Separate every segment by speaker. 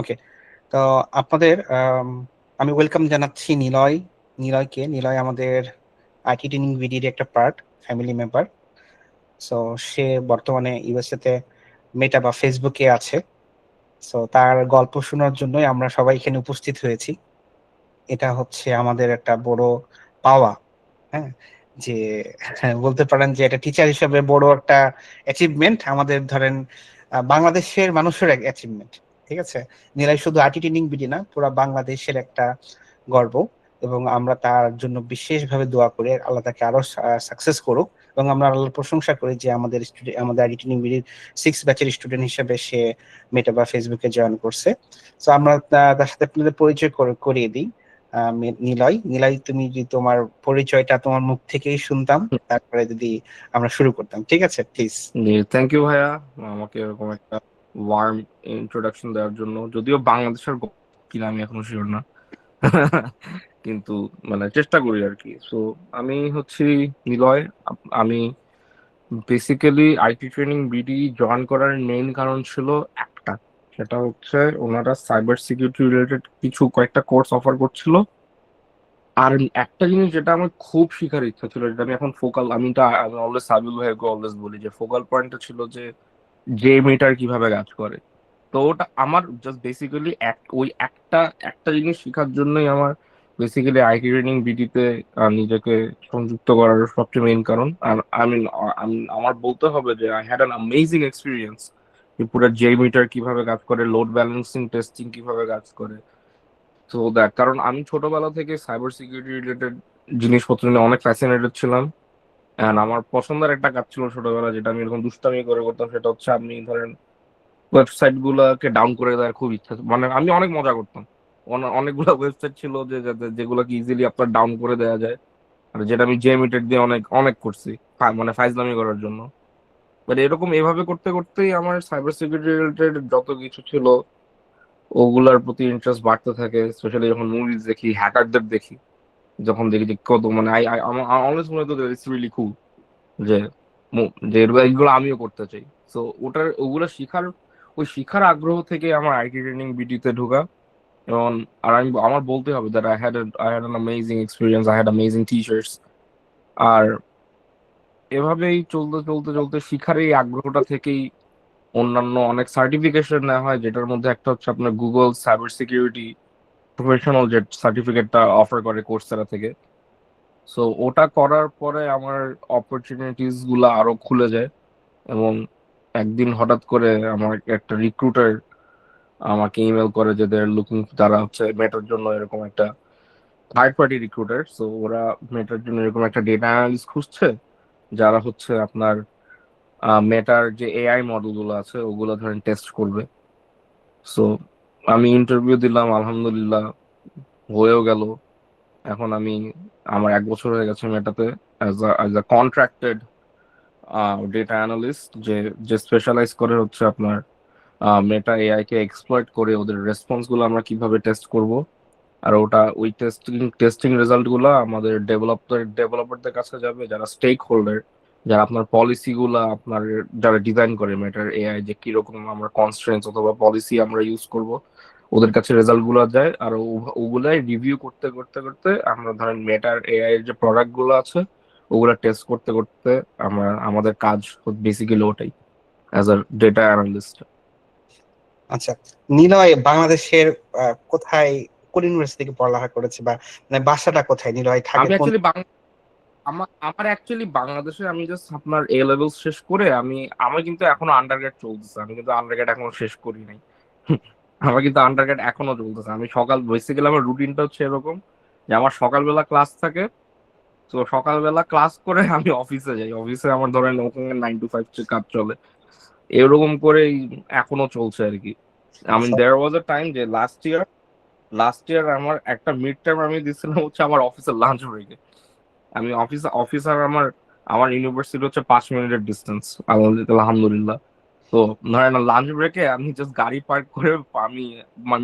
Speaker 1: ওকে, তো আপনাদের আমি ওয়েলকাম জানাচ্ছি নিলয় আমাদের আইটি ট্রেনিং ভিডির একটা পার্ট, ফ্যামিলি মেম্বার। সো সে বর্তমানে ইউএসএ তে মেটা বা ফেসবুকে আছে। সো তার গল্প শোনার জন্যই আমরা সবাই এখানে উপস্থিত হয়েছি। এটা হচ্ছে আমাদের একটা বড় পাওয়া। হ্যাঁ, যে হ্যাঁ, বলতে পারেন যে এটা টিচার হিসেবে বড় একটা অ্যাচিভমেন্ট আমাদের, ধরেন বাংলাদেশের মানুষের এক অ্যাচিভমেন্ট। ঠিক আছে, নিলয় শুধু আইটি ট্রেনিং বিডি না, পুরো বাংলাদেশের একটা গর্ব। এবং আমরা তার জন্য বিশেষভাবে দোয়া করি আল্লাহ তাকে আরো সাকসেস করুক। এবং আমরা আল্লাহর প্রশংসা করি যে আমাদের স্টুডেন্ট, আমাদের আইটি ট্রেনিং বিডির 6 ব্যাচের স্টুডেন্ট হিসেবে সে মেটা বা ফেসবুকে জয়েন করছে। তো আমরা তার সাথে আপনাদের পরিচয় করিয়ে দিই। নিলয়, তুমি যদি তোমার পরিচয়টা তোমার মুখ থেকেই শুনতাম, তারপরে যদি আমরা শুরু করতাম, ঠিক আছে প্লিজ।
Speaker 2: জি, থ্যাংক ইউ ভাইয়া, আমাকে এরকম একটা ওয়ার্ম ইন্ট্রোডাকশন দেওয়ার জন্য। যদিও বাংলাদেশের কিনা আমি এখনো শিওর না, কিন্তু মানে চেষ্টা করি আর কি। সো আমি হচ্ছি নিলয়। আমি basically IT training BD join করার মেইন কারণ ছিল একটা, সেটা হচ্ছে ওনারা সাইবার সিকিউরিটি রিলেটেড কয়েকটা কোর্স অফার করছিল। আর একটা জিনিস যেটা আমার খুব শেখার ইচ্ছা ছিল, যেটা আমি এখন আমি অলওয়েজ সাবিল ভাইকে অলওয়েজ বলি যে ফোকাল পয়েন্টটা ছিল যে জে মিটার কিভাবে কাজ করে। তো ওটা আমার জাস্ট বেসিক্যালি ওই একটা একটা জিনিস শেখার জন্যই আমার বেসিক্যালি আইটি ট্রেনিং বিডিতে নিজেকে সংযুক্ত করার সবচেয়ে মেইন কারণ। আর আমি আমার বলতে হবে যে I had an amazing experience. পুরো জে মিটার কিভাবে কাজ করে, লোড ব্যালেন্সিং টেস্টিং কিভাবে কাজ করে। তো দেখ, কারণ আমি ছোটবেলা থেকে সাইবার সিকিউরিটি রিলেটেড জিনিসপত্র নিয়ে অনেক ফ্যাসিনেটেড ছিলাম। এন্ড আমার পছন্দের একটা কাজ ছিল ছোটবেলা, যেটা আমি এরকম দুষ্টামি করে করতাম, সেটা হচ্ছে আপনি ধরেন ওয়েবসাইট গুলাকে ডাউন করে দেওয়ার খুব ইচ্ছা, মানে আমি অনেক মজা করতাম। অনেকগুলো ওয়েবসাইট ছিল যেগুলোকে ইজিলি আপনার ডাউন করে দেওয়া যায়, আর যেটা আমি জেমিটেড দিয়ে অনেক অনেক করছি, মানে ফাইজলামি করার জন্য। বাট এরকম এভাবে করতে করতেই আমার সাইবার সিকিউরিটি রিলেটেড যত কিছু ছিল ওগুলার প্রতি ইন্টারেস্ট বাড়তে থাকে। স্পেশালি যখন মুভিজ দেখি, হ্যাকারদের দেখি, যখন দেখি যে কত মানে আই অলওয়েজ মনে হতো ইটস রিয়েলি কুল যে এইগুলো আমিও করতে চাই। তো ওগুলো শিখার, ওই শিখার আগ্রহ থেকে আমার আইটি ট্রেনিং বিডিতে ঢোকা। এবং আমার বলতে হবে that I had an amazing experience, I had amazing teachers. আর এভাবেই চলতে চলতে চলতে শিখার এই আগ্রহটা থেকেই অন্যান্য অনেক সার্টিফিকেশন নেওয়া হয়, যেটার মধ্যে একটা হচ্ছে আপনার গুগল সাইবার সিকিউরিটি প্রফেশনাল যে সার্টিফিকেটটা অফার করে কোর্সেরা থেকে। সো ওটা করার পরে আমার অপরচুনিটিস গুলা আরো খুলে যায়। এবং একদিন হঠাৎ করে আমার একটা রিক্রুটার আমাকে ইমেল করে যে তারা হচ্ছে মেটার জন্য এরকম একটা থার্ড পার্টি রিক্রুটার। সো ওরা মেটার জন্য এরকম একটা ডেটা অ্যানালিস্ট খুঁজছে, যারা হচ্ছে আপনার মেটার যে এআই মডেল গুলো আছে ওগুলো ধরেন টেস্ট করবে। সো আমি ইন্টারভিউ দিলাম, আলহামদুলিল্লাহ হয়েও গেল। এখন আমার 1 বছর হয়ে গেছে মেটাতে as a contracted data analyst, যে যে স্পেশালাইজ করে হচ্ছে আপনার মেটা এআই কে এক্সপ্লয়েট করে ওদের রেসপন্স গুলো আমরা কিভাবে টেস্ট করব। আর ওই টেস্টিং রেজাল্ট গুলো আমাদের ডেভেলপারদের কাছে যাবে, যারা স্টেক হোল্ডার, যারা আপনার পলিসি গুলা আপনার যারা ডিজাইন করে মেটার এআই, যে কিরকম আমরা কনস্ট্রেন্টস অথবা পলিসি আমরা ইউজ করব, ওদের কাছে রেজাল্ট গুলো যায়। আর ওগুলাই রিভিউ করতে করতে করতে আমরা ধরেন মেটার এআই এর যে প্রোডাক্ট গুলো আছে ওগুলা টেস্ট করতে করতে আমাদের কাজ বেসিক্যালি ওটাই, অ্যাজ আ ডেটা অ্যানালিস্ট।
Speaker 1: আচ্ছা, নিলয় বাংলাদেশের কোথায়, কোন ইউনিভার্সিটি থেকে পড়ালেখা করেছে, বা মানে বাসাটা কোথায়, নিলয় থাকে
Speaker 2: আমি
Speaker 1: কোন?
Speaker 2: অ্যাকচুয়ালি আমার অ্যাকচুয়ালি বাংলাদেশে আমি জাস্ট আপনার এ লেভেল শেষ করে আমার কিন্তু এখনো আন্ডারগ্রেড চলতেছে, আমি কিন্তু আন্ডারগ্রেড এখনো শেষ করি নাই। আমার কিন্তু আন্ডারগ্রেড এখনো চলতেছে। আমি বেসিক্যালি আমার রুটিনটা হচ্ছে এরকম যে আমার সকালবেলা ক্লাস থাকে। তো সকালবেলা ক্লাস করে আমি অফিসে যাই, অফিসে আমার ধরেন ওখানে 9 to 5 কাজ চলে। এরকম করেই এখনো চলছে আর কি। আমি
Speaker 1: আচ্ছা,
Speaker 2: দেয়ার ওয়াজ আ টাইম যে লাস্ট ইয়ার আমার একটা মিড টার্ম আমি দিছিলাম হচ্ছে আমার অফিসের লাঞ্চ ব্রেকে। আমি অফিসার আমার আমার ইউনিভার্সিটি হচ্ছে 5 মিনিটের ডিস্টেন্স, আলহামদুলিল্লাহ। তো ধরেন লাঞ্চ ব্রেকে আমি জাস্ট গাড়ি পার্ক করে আমি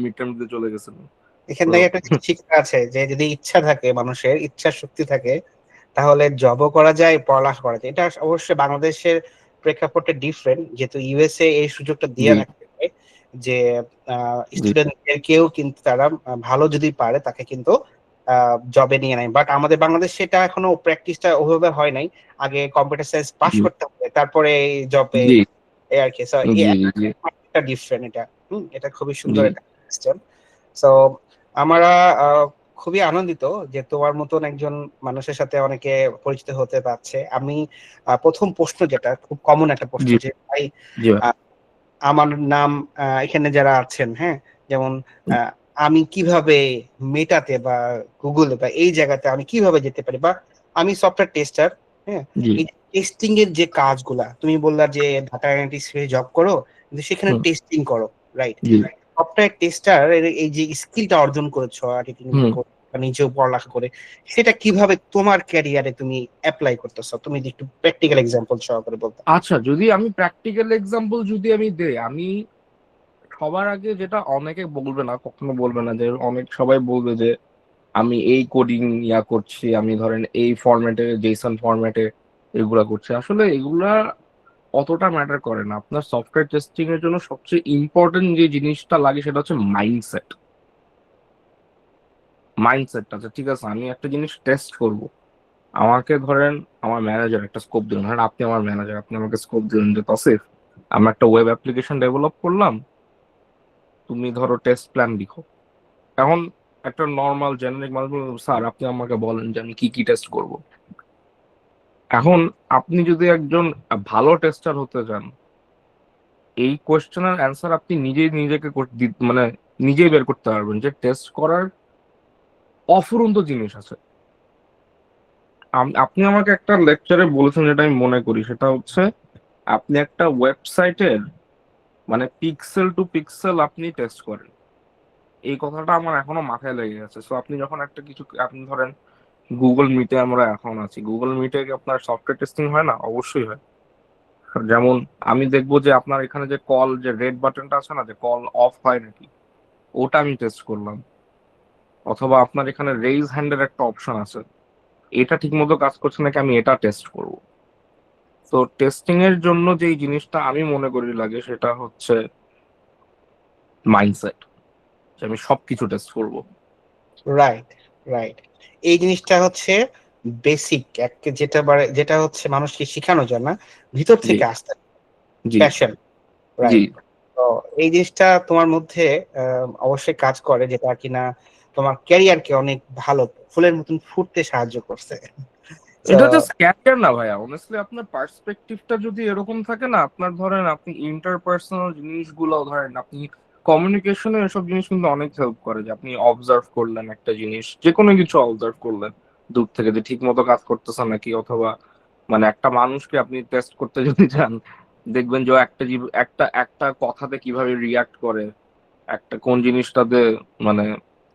Speaker 2: মিড টার্ম দিতে চলে গেছিলাম।
Speaker 1: এখান
Speaker 2: তো
Speaker 1: থেকে একটা জিনিস শিক্ষা আছে যে যদি ইচ্ছা থাকে, মানুষের ইচ্ছা শক্তি থাকে, তাহলে জবও করা যায়, পড়ালেখা করা যায়। এটা অবশ্যই বাংলাদেশের প্রেক্ষাপটে ডিফারেন্ট, যেহেতু ইউএসএ এই সুযোগটা দিয়ে
Speaker 2: জি,
Speaker 1: রাখে। যে
Speaker 2: জি
Speaker 1: স্টুডেন্টদেরকেও কিন্তু তারা ভালো যদি পারে তাকে কিন্তু জবে নিয়ে নেয়। বাট আমাদের বাংলাদেশে সেটা এখনো প্র্যাকটিসটা ওভাবে হয় নাই। আগে কম্পিউটার সায়েন্স পাস
Speaker 2: জি
Speaker 1: করতে হবে, তারপরে জবে
Speaker 2: জি
Speaker 1: এই আর কি। সো
Speaker 2: জি জি জি
Speaker 1: একটা ডিফারেন্ট এটা। এটা খুবই সুন্দর
Speaker 2: জি
Speaker 1: একটা সিস্টেম। সো আমরা খুবই আনন্দিত যে তোমার মতন একজন মানুষের সাথে অনেকে পরিচিত হতে পারছে। আমি প্রথম প্রশ্ন যেটা খুব কমন একটা প্রশ্ন
Speaker 2: জি
Speaker 1: যে ভাই
Speaker 2: জি ভাই।
Speaker 1: আহ, আমার নাম এখানে যারা আছেন, হ্যাঁ, যেমন আহ, আমি কিভাবে মেটাতে বা গুগলে বা এই জায়গাতে আমি কিভাবে যেতে পারি, বা আমি সফটওয়্যার টেস্টার, হ্যাঁ,
Speaker 2: জি
Speaker 1: এই টেস্টিং এর যে কাজগুলা তুমি বললা যে ডাটা অ্যানালিটিক্স এ জব করো কিন্তু সেখানে
Speaker 2: হুম
Speaker 1: টেস্টিং করো, রাইট?
Speaker 2: জি
Speaker 1: সফটওয়্যার টেস্টার এই যে স্কিলটা অর্জন করেছো এডিটিং
Speaker 2: হুম
Speaker 1: করে বা নিজেও পড়ালেখা করে, সেটা কিভাবে তোমার ক্যারিয়ারে তুমি অ্যাপ্লাই করতেছো, তুমি যদি একটু প্র্যাকটিক্যাল এক্সাম্পল সহকারে বলতে।
Speaker 2: আচ্ছা, যদি আমি প্র্যাকটিক্যাল এক্সাম্পল যদি আমি দেই, আমি সবার আগে যেটা অনেকে বলবে না, কখনো বলবে না, যে অনেক সবাই বলবে যে আমি এই কোডিং করছি, আমি ধরেন এই ফরম্যাটে, জেসন ফরম্যাটে এগুলা করছি। আসলে এগুলা অতটা ম্যাটার করে না। আপনার সফটওয়্যার টেস্টিং এর জন্য সবচেয়ে ইম্পর্টেন্ট যে জিনিসটা লাগে সেটা হচ্ছে মাইন্ডসেট। মাইন্ডসেটটা আচ্ছা ঠিক আছে, আমি একটা জিনিস টেস্ট করব, আমাকে ধরেন আমার ম্যানেজার একটা স্কোপ দিলেন, ধরেন আপনি আমার ম্যানেজার, আপনি আমাকে স্কোপ দিলেন যে তসিফ আমরা একটা ওয়েব অ্যাপ্লিকেশন ডেভেলপ করলাম, তুমি ধরো টেস্ট প্ল্যান লিখো। এখন একটা নর্মাল জেনারিক মানুষ বলবে, স্যার আপনি আমাকে বলেন যে আমি কি কি টেস্ট করব। এখন আপনি যদি একজন ভালো টেস্টার হতে চান, এই কোয়েশ্চেনের অ্যান্সার আপনি নিজেই নিজেকে মানে নিজেই বের করতে পারবেন যে টেস্ট করার অফুরন্ত জিনিস আছে। আপনি আমাকে একটা লেকচারে বলেছেন, যেটা আমি মনে করি, সেটা হচ্ছে আপনি একটা ওয়েবসাইটের মানে পিক্সেল টু পিক্সেল আপনি টেস্ট করেন। এই কথাটা আমার এখনো মাথায় লেগে গেছে। সো আপনি যখন একটা কিছু, আপনি ধরেন গুগল মিটে আমরা এখন আছি, গুগল মিটে কি আপনার সফটওয়্যার টেস্টিং হয় না? অবশ্যই হয়। যেমন আমি দেখবো যে আপনার এখানে যে কল, যে রেড বাটনটা আছে না, যে কল অফ হয় নাকি, ওটা আমি টেস্ট করলাম। অথবা আপনার এখানে রেইজ হ্যান্ডের একটা অপশন আছে, এটা ঠিক মতো কাজ করছে নাকি, আমি এটা টেস্ট করব। তো টেস্টিং এর জন্য যেই জিনিসটা আমি মনে করি লাগে সেটা হচ্ছে মাইন্ডসেট, যে আমি সবকিছু টেস্ট করব।
Speaker 1: Right, right. এই জিনিসটা হচ্ছে বেসিক এক, যেটা হচ্ছে মানুষকে শেখানো যায় না, ভিতর
Speaker 2: জি
Speaker 1: থেকে আসতে,
Speaker 2: জি
Speaker 1: প্যাশন,
Speaker 2: জি
Speaker 1: রাইট। তো এই জিনিসটা তোমার মধ্যে অবশ্যই কাজ করে, যেটা কিনা তোমার ক্যারিয়ারকে অনেক ভালো ফুলের মতন ফুটতে সাহায্য করছে। তো
Speaker 2: এটা জাস্ট ক্যারিয়ার না ভাইয়া, অনেস্টলি আপনার পার্সপেক্টিভটা যদি এরকম থাকে না, আপনার ধরেন আপনি ইন্টারপার্সোনাল জিনিসগুলো ধরেন, আপনি কমিউনিকেশনে এসব জিনিস কিন্তু অনেক হেল্প করে। যে আপনি অবজার্ভ করলেন একটা জিনিস, যে কোনো কিছু অবজার্ভ করলেন দূর থেকে, যে ঠিক মতো কাজ করতেছে নাকি, অথবা মানে একটা মানুষকে আপনি টেস্ট করতে যদি চান, দেখবেন যে ও একটা একটা একটা কথাতে কিভাবে রিয়াক্ট করে, একটা কোন জিনিসটাতে মানে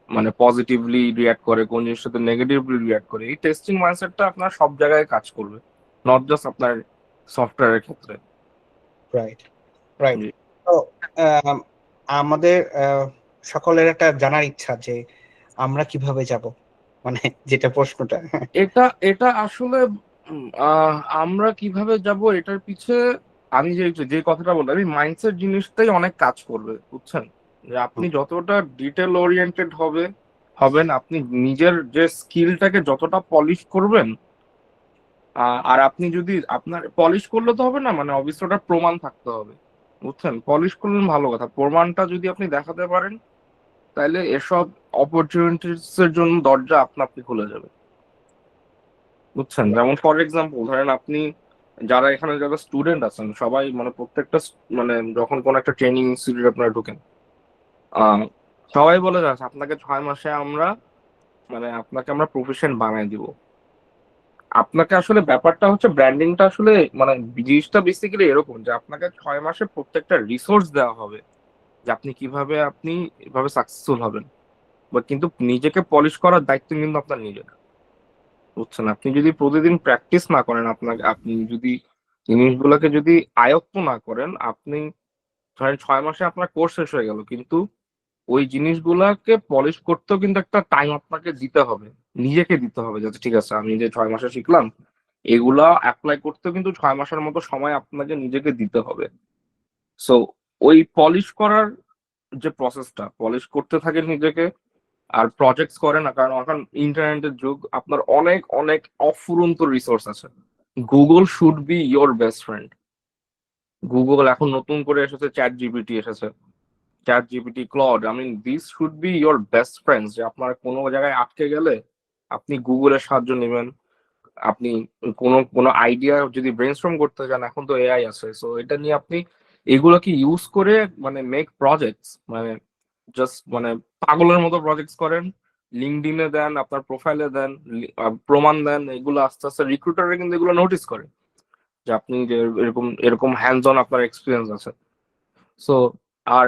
Speaker 2: মানে পজিটিভলি রিয়াক্ট করে, কোন জিনিসটাতে নেগেটিভলি রিয়াক্ট করে। এই টেস্টিং মাইন্ডসেটটা আপনার সব জায়গায় কাজ করবে, নট জাস্ট আপনার সফটওয়্যারের ক্ষেত্রে।
Speaker 1: Right, right.
Speaker 2: জি।
Speaker 1: তো আম, আমাদের সকলের একটা জানার ইচ্ছা যে আমরা কিভাবে যাব, মানে যেটা প্রশ্নটা।
Speaker 2: এটা এটা আসলে আমরা কিভাবে যাব এটার পিছে আমি যে যে কথাটা বললাম, আমি মাইন্ডসেট জিনিসটাই অনেক কাজ করবে, বুঝছেন? যে আপনি যতটা ডিটেল ওরিয়েন্টেড হবেন, আপনি নিজের যে স্কিলটাকে যতটা পলিশ করবেন, আর আপনি যদি আপনার পলিশ করলে তো হবে না, মানে অবশ্যই ওটা প্রমাণ থাকতে হবে, বুঝছেন? পলিশ করলেন ভালো কথা, প্রমাণটা যদি আপনি দেখাতে পারেন, তাহলে এসব অপরচুনিটিস এর জন্য দরজা আপনা আপনি খুলে যাবে, বুঝছেন? যেমন ফর এক্সাম্পল ধরেন আপনি, যারা এখানে যারা স্টুডেন্ট আছেন সবাই, মানে প্রত্যেকটা মানে যখন কোন একটা ট্রেনিং ইনস্টিটিউট আপনারা ঢুকেন, আহ সবাই বলে যাচ্ছে আপনাকে 6 মাসে আমরা মানে আপনাকে আমরা প্রফেশন বানাই দিব। আপনাকে আসলে ব্যাপারটা হচ্ছে ব্র্যান্ডিংটা আসলে মানে জিনিসটা বেসিক্যালি এরকম, যে আপনাকে 6 মাসে প্রত্যেকটা রিসোর্স দেওয়া হবে যে আপনি কিভাবে আপনি এভাবে সাকসেসফুল হবেন। বাট কিন্তু নিজেকে পলিশ করার দায়িত্ব কিন্তু আপনার নিজের, বুঝছেন? আপনি যদি প্রতিদিন প্র্যাকটিস না করেন, আপনাকে আপনি যদি জিনিসগুলোকে যদি আয়ত্ত না করেন, আপনি ধরেন 6 মাসে আপনার কোর্স শেষ হয়ে গেল, কিন্তু ওই জিনিসগুলাকে পলিশ করতেও কিন্তু একটা টাইম আপনাকে দিতে হবে, নিজেকে দিতে হবে। যাতে ঠিক আছে, আমি যে 6 মাসে শিখলাম, এগুলা অ্যাপ্লাই করতেও কিন্তু 6 মাসের মতো সময় আপনাকে নিজেকে দিতে হবে। সো ওই পলিশ করার যে প্রসেসটা পলিশ করতে থাকেন নিজেকে, আর প্রজেক্টস করে না, কারণ এখন ইন্টারনেটের যুগ, আপনার অনেক অনেক অফুরন্ত রিসোর্স আছে। Google should be your best friend. Google এখন নতুন করে এসেছে, চ্যাট জিপিটি এসেছে, chat GPT, Claude, I mean this should be your best friends. যে আপনার কোনো জায়গায় আটকে গেলে আপনি গুগলের সাহায্য নেবেন। আপনি কোনো কোনো আইডিয়া যদি ব্রেনস্টর্ম করতে চান, এখন তো এআই আছে, সো এটা নিয়ে আপনি এগুলোকে ইউজ করে মানে মেক প্রজেক্টস, মানে জাস্ট মানে পাগলের মতো প্রজেক্টস করেন, লিঙ্কডইনে দেন, আপনার প্রোফাইলে দেন, প্রমাণ দেন, এগুলো আস্তে আস্তে রিক্রুটাররা কিন্তু এগুলো নোটিস করে যে আপনি যে এরকম এরকম হ্যান্ডস অন আপনার এক্সপিরিয়েন্স আছে। সো আর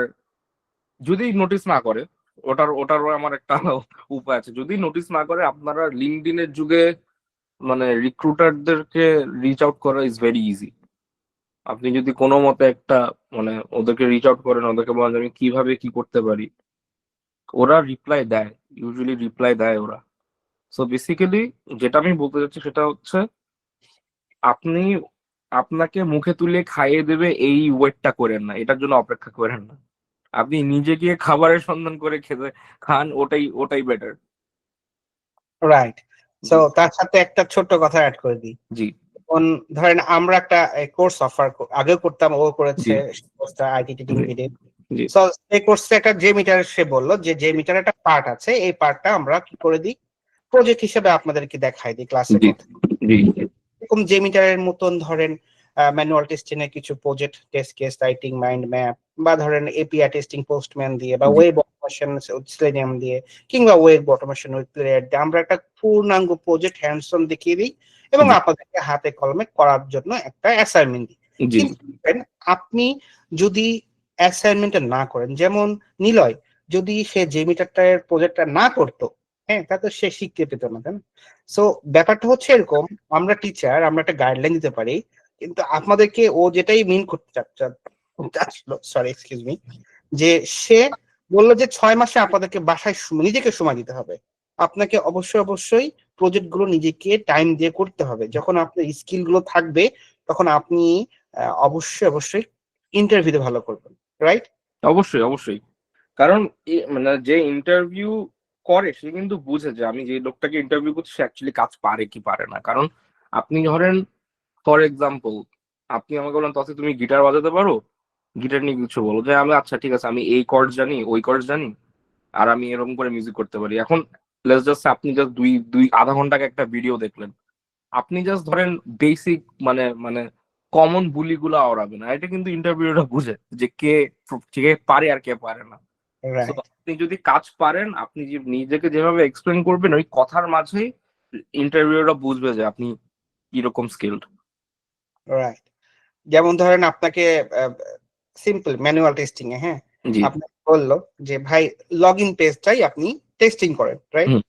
Speaker 2: যদি নোটিস না করে, ওটারও আমার একটা উপায় আছে। যদি নোটিস না করে, আপনারা লিঙ্কডইনের যুগে মানে রিক্রুটারদেরকে রিচ আউট করা ইজ ভেরি ইজি। আপনি যদি কোনো মতে একটা মানে ওদেরকে রিচ আউট করেন, ওদেরকে বলেন আমি কিভাবে কি করতে পারি, ওরা রিপ্লাই দেয়, ইউজুয়ালি রিপ্লাই দেয় ওরা। সো বেসিক্যালি যেটা আমি বলতে চাচ্ছি সেটা হচ্ছে, আপনি আপনাকে মুখে তুলে খাইয়ে দেবে এই ওয়েটটা করেন না, এটার জন্য অপেক্ষা করেন না। আপনি নিজে গিয়ে খাবারের সন্ধান করে খেতে খান, ওটাই ওটাই বেটার।
Speaker 1: রাইট। সো
Speaker 2: জি
Speaker 1: তার সাথে একটা ছোট্ট কথা অ্যাড করে দিই।
Speaker 2: জি
Speaker 1: ধরেন আমরা একটা কোর্স অফার আগেও করতাম, ও
Speaker 2: জি
Speaker 1: করেছে কোর্সটা আইটি টিটিং
Speaker 2: জি
Speaker 1: ভিডে।
Speaker 2: জি
Speaker 1: সো এই কোর্সে একটা যে মিটার, সে বললো যে যে মিটার একটা পার্ট আছে, এই পার্টটা আমরা কি করে দিই, প্রজেক্ট হিসেবে আপনাদেরকে দেখাই দিই ক্লাসের
Speaker 2: জি
Speaker 1: মধ্যে।
Speaker 2: জি
Speaker 1: এরকম যে মিটারের মতন ধরেন ম্যানুয়াল টেস্টিং এর কিছু project, test case writing, mind map, বা ধরেন এপিআই টেস্টিং পোস্টম্যান দিয়ে, বা
Speaker 2: জি
Speaker 1: ওয়েব অটোমেশন সেলেনিয়াম দিয়ে, কিংবা ওয়েব অটোমেশন উইথ প্লেয়ার দিয়ে আমরা একটা পূর্ণাঙ্গ প্রজেক্ট হ্যান্ডস অন দেখিয়ে দিই, এবং আপনাদেরকে হাতে কলমে করার জন্য একটা অ্যাসাইনমেন্ট দিই।
Speaker 2: জি
Speaker 1: কিন্তু আপনি যদি অ্যাসাইনমেন্টটা না করেন, যেমন নিলয় যদি সে যে মিটারটার প্রজেক্টটা না করতো, হ্যাঁ, তা তো সে শিখতে পেতো না, তাই না? সো ব্যাপারটা হচ্ছে এরকম, আমরা টিচার, আমরা একটা গাইডলাইন দিতে পারি, কিন্তু আপনাদেরকে ও যেটাই মিন করতে চাচ্ছিল, সরি এক্সকিউজ মি, যে সে বললো যে 6 মাসে আপনাদেরকে বাসায় নিজেকে সময় দিতে হবে। আপনাকে অবশ্যই অবশ্যই প্রজেক্ট গুলো নিজেকে টাইম দিয়ে করতে হবে। যখন আপনার স্কিল গুলো থাকবে, তখন আপনি অবশ্যই অবশ্যই ইন্টারভিউতে ভালো করবেন, রাইট?
Speaker 2: অবশ্যই অবশ্যই। কারণ মানে যে ইন্টারভিউ করে সে কিন্তু বুঝে যে আমি যে লোকটাকে ইন্টারভিউ করছি সে অ্যাকচুয়ালি কাজ পারে কি পারে না। কারণ আপনি ধরেন ফর এক্সাম্পল, আপনি আমাকে বলেন তবে তুমি গিটার বাজাতে পারো, গিটার নিয়ে কিছু বলো, যে আমি আচ্ছা ঠিক আছে, আমি এই কর্ড জানি, ওই কর্ড জানি, আর আমি এরকম করে মিউজিক করতে পারি। এখন লেটস জাস্ট আপনি জাস্ট দুই দুই আধা ঘন্টাকে একটা ভিডিও দেখলেন, আপনি জাস্ট ধরেন বেসিক মানে মানে কমন বুলিগুলো আওড়াবেন, আর এটা কিন্তু ইন্টারভিউটা বুঝে যে কে কে পারে আর কে পারে না। So,
Speaker 1: রাইট,
Speaker 2: আপনি যদি কাজ পারেন, আপনি যে নিজেকে যেভাবে এক্সপ্লেন করবেন ওই কথার মাঝেই ইন্টারভিউটা বুঝবে যে আপনি কিরকম স্কিলড।
Speaker 1: রাইট। যেমন ধরেন আপনাকে সিম্পল ম্যানুয়াল টেস্টিং এ, হ্যাঁ,
Speaker 2: জি
Speaker 1: আপনাকে বললো যে ভাই লগ ইন পেজটাই আপনি টেস্টিং করেন, রাইট?
Speaker 2: হুম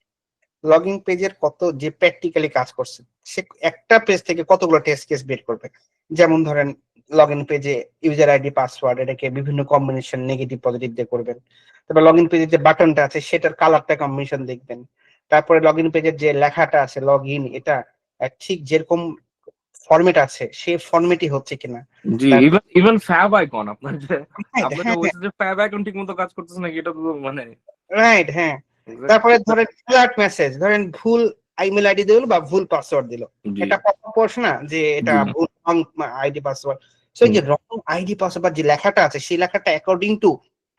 Speaker 1: লগ ইন পেজের কত যে প্র্যাকটিক্যালি কাজ করছে, সে একটা পেজ থেকে কতগুলো টেস্ট কেস বের করবে। যেমন ধরেন লগ ইন পেজে ইউজার আইডি পাসওয়ার্ড এটাকে বিভিন্ন কম্বিনেশন নেগেটিভ পজিটিভ দিয়ে করবেন। তারপর লগ ইন পেজের যে বাটনটা আছে সেটার কালারটা কম্বিনেশন দেখবেন। তারপরে লগ ইন পেজের যে লেখাটা আছে লগ ইন, এটা ঠিক যেরকম ফরম্যাট আছে সেই ফরম্যাটই হচ্ছে কিনা।
Speaker 2: জি,
Speaker 1: তারপর
Speaker 2: ইভেন ইভেন ফ্যাব আইকন আপনার যে
Speaker 1: হ্যাঁ
Speaker 2: আপনাকে
Speaker 1: হ্যাঁ
Speaker 2: বলছে যে ফ্যাব আইকন ঠিক মতো কাজ করতেছে নাকি, এটা তো মানে
Speaker 1: রাইট, হ্যাঁ। তারপরে ধরেন অ্যালার্ট মেসেজ, ধরেন ভুল ইমেল আইডি দিল বা ভুল পাসওয়ার্ড দিল,
Speaker 2: জি
Speaker 1: এটা পপ আপ করছে না যে এটা
Speaker 2: জি
Speaker 1: ভুল রং আইডি পাসওয়ার্ড। সো এই
Speaker 2: হুম,
Speaker 1: যে রং আইডি পাসওয়ার্ড যে লেখাটা আছে, সেই লেখাটা অ্যাকর্ডিং টু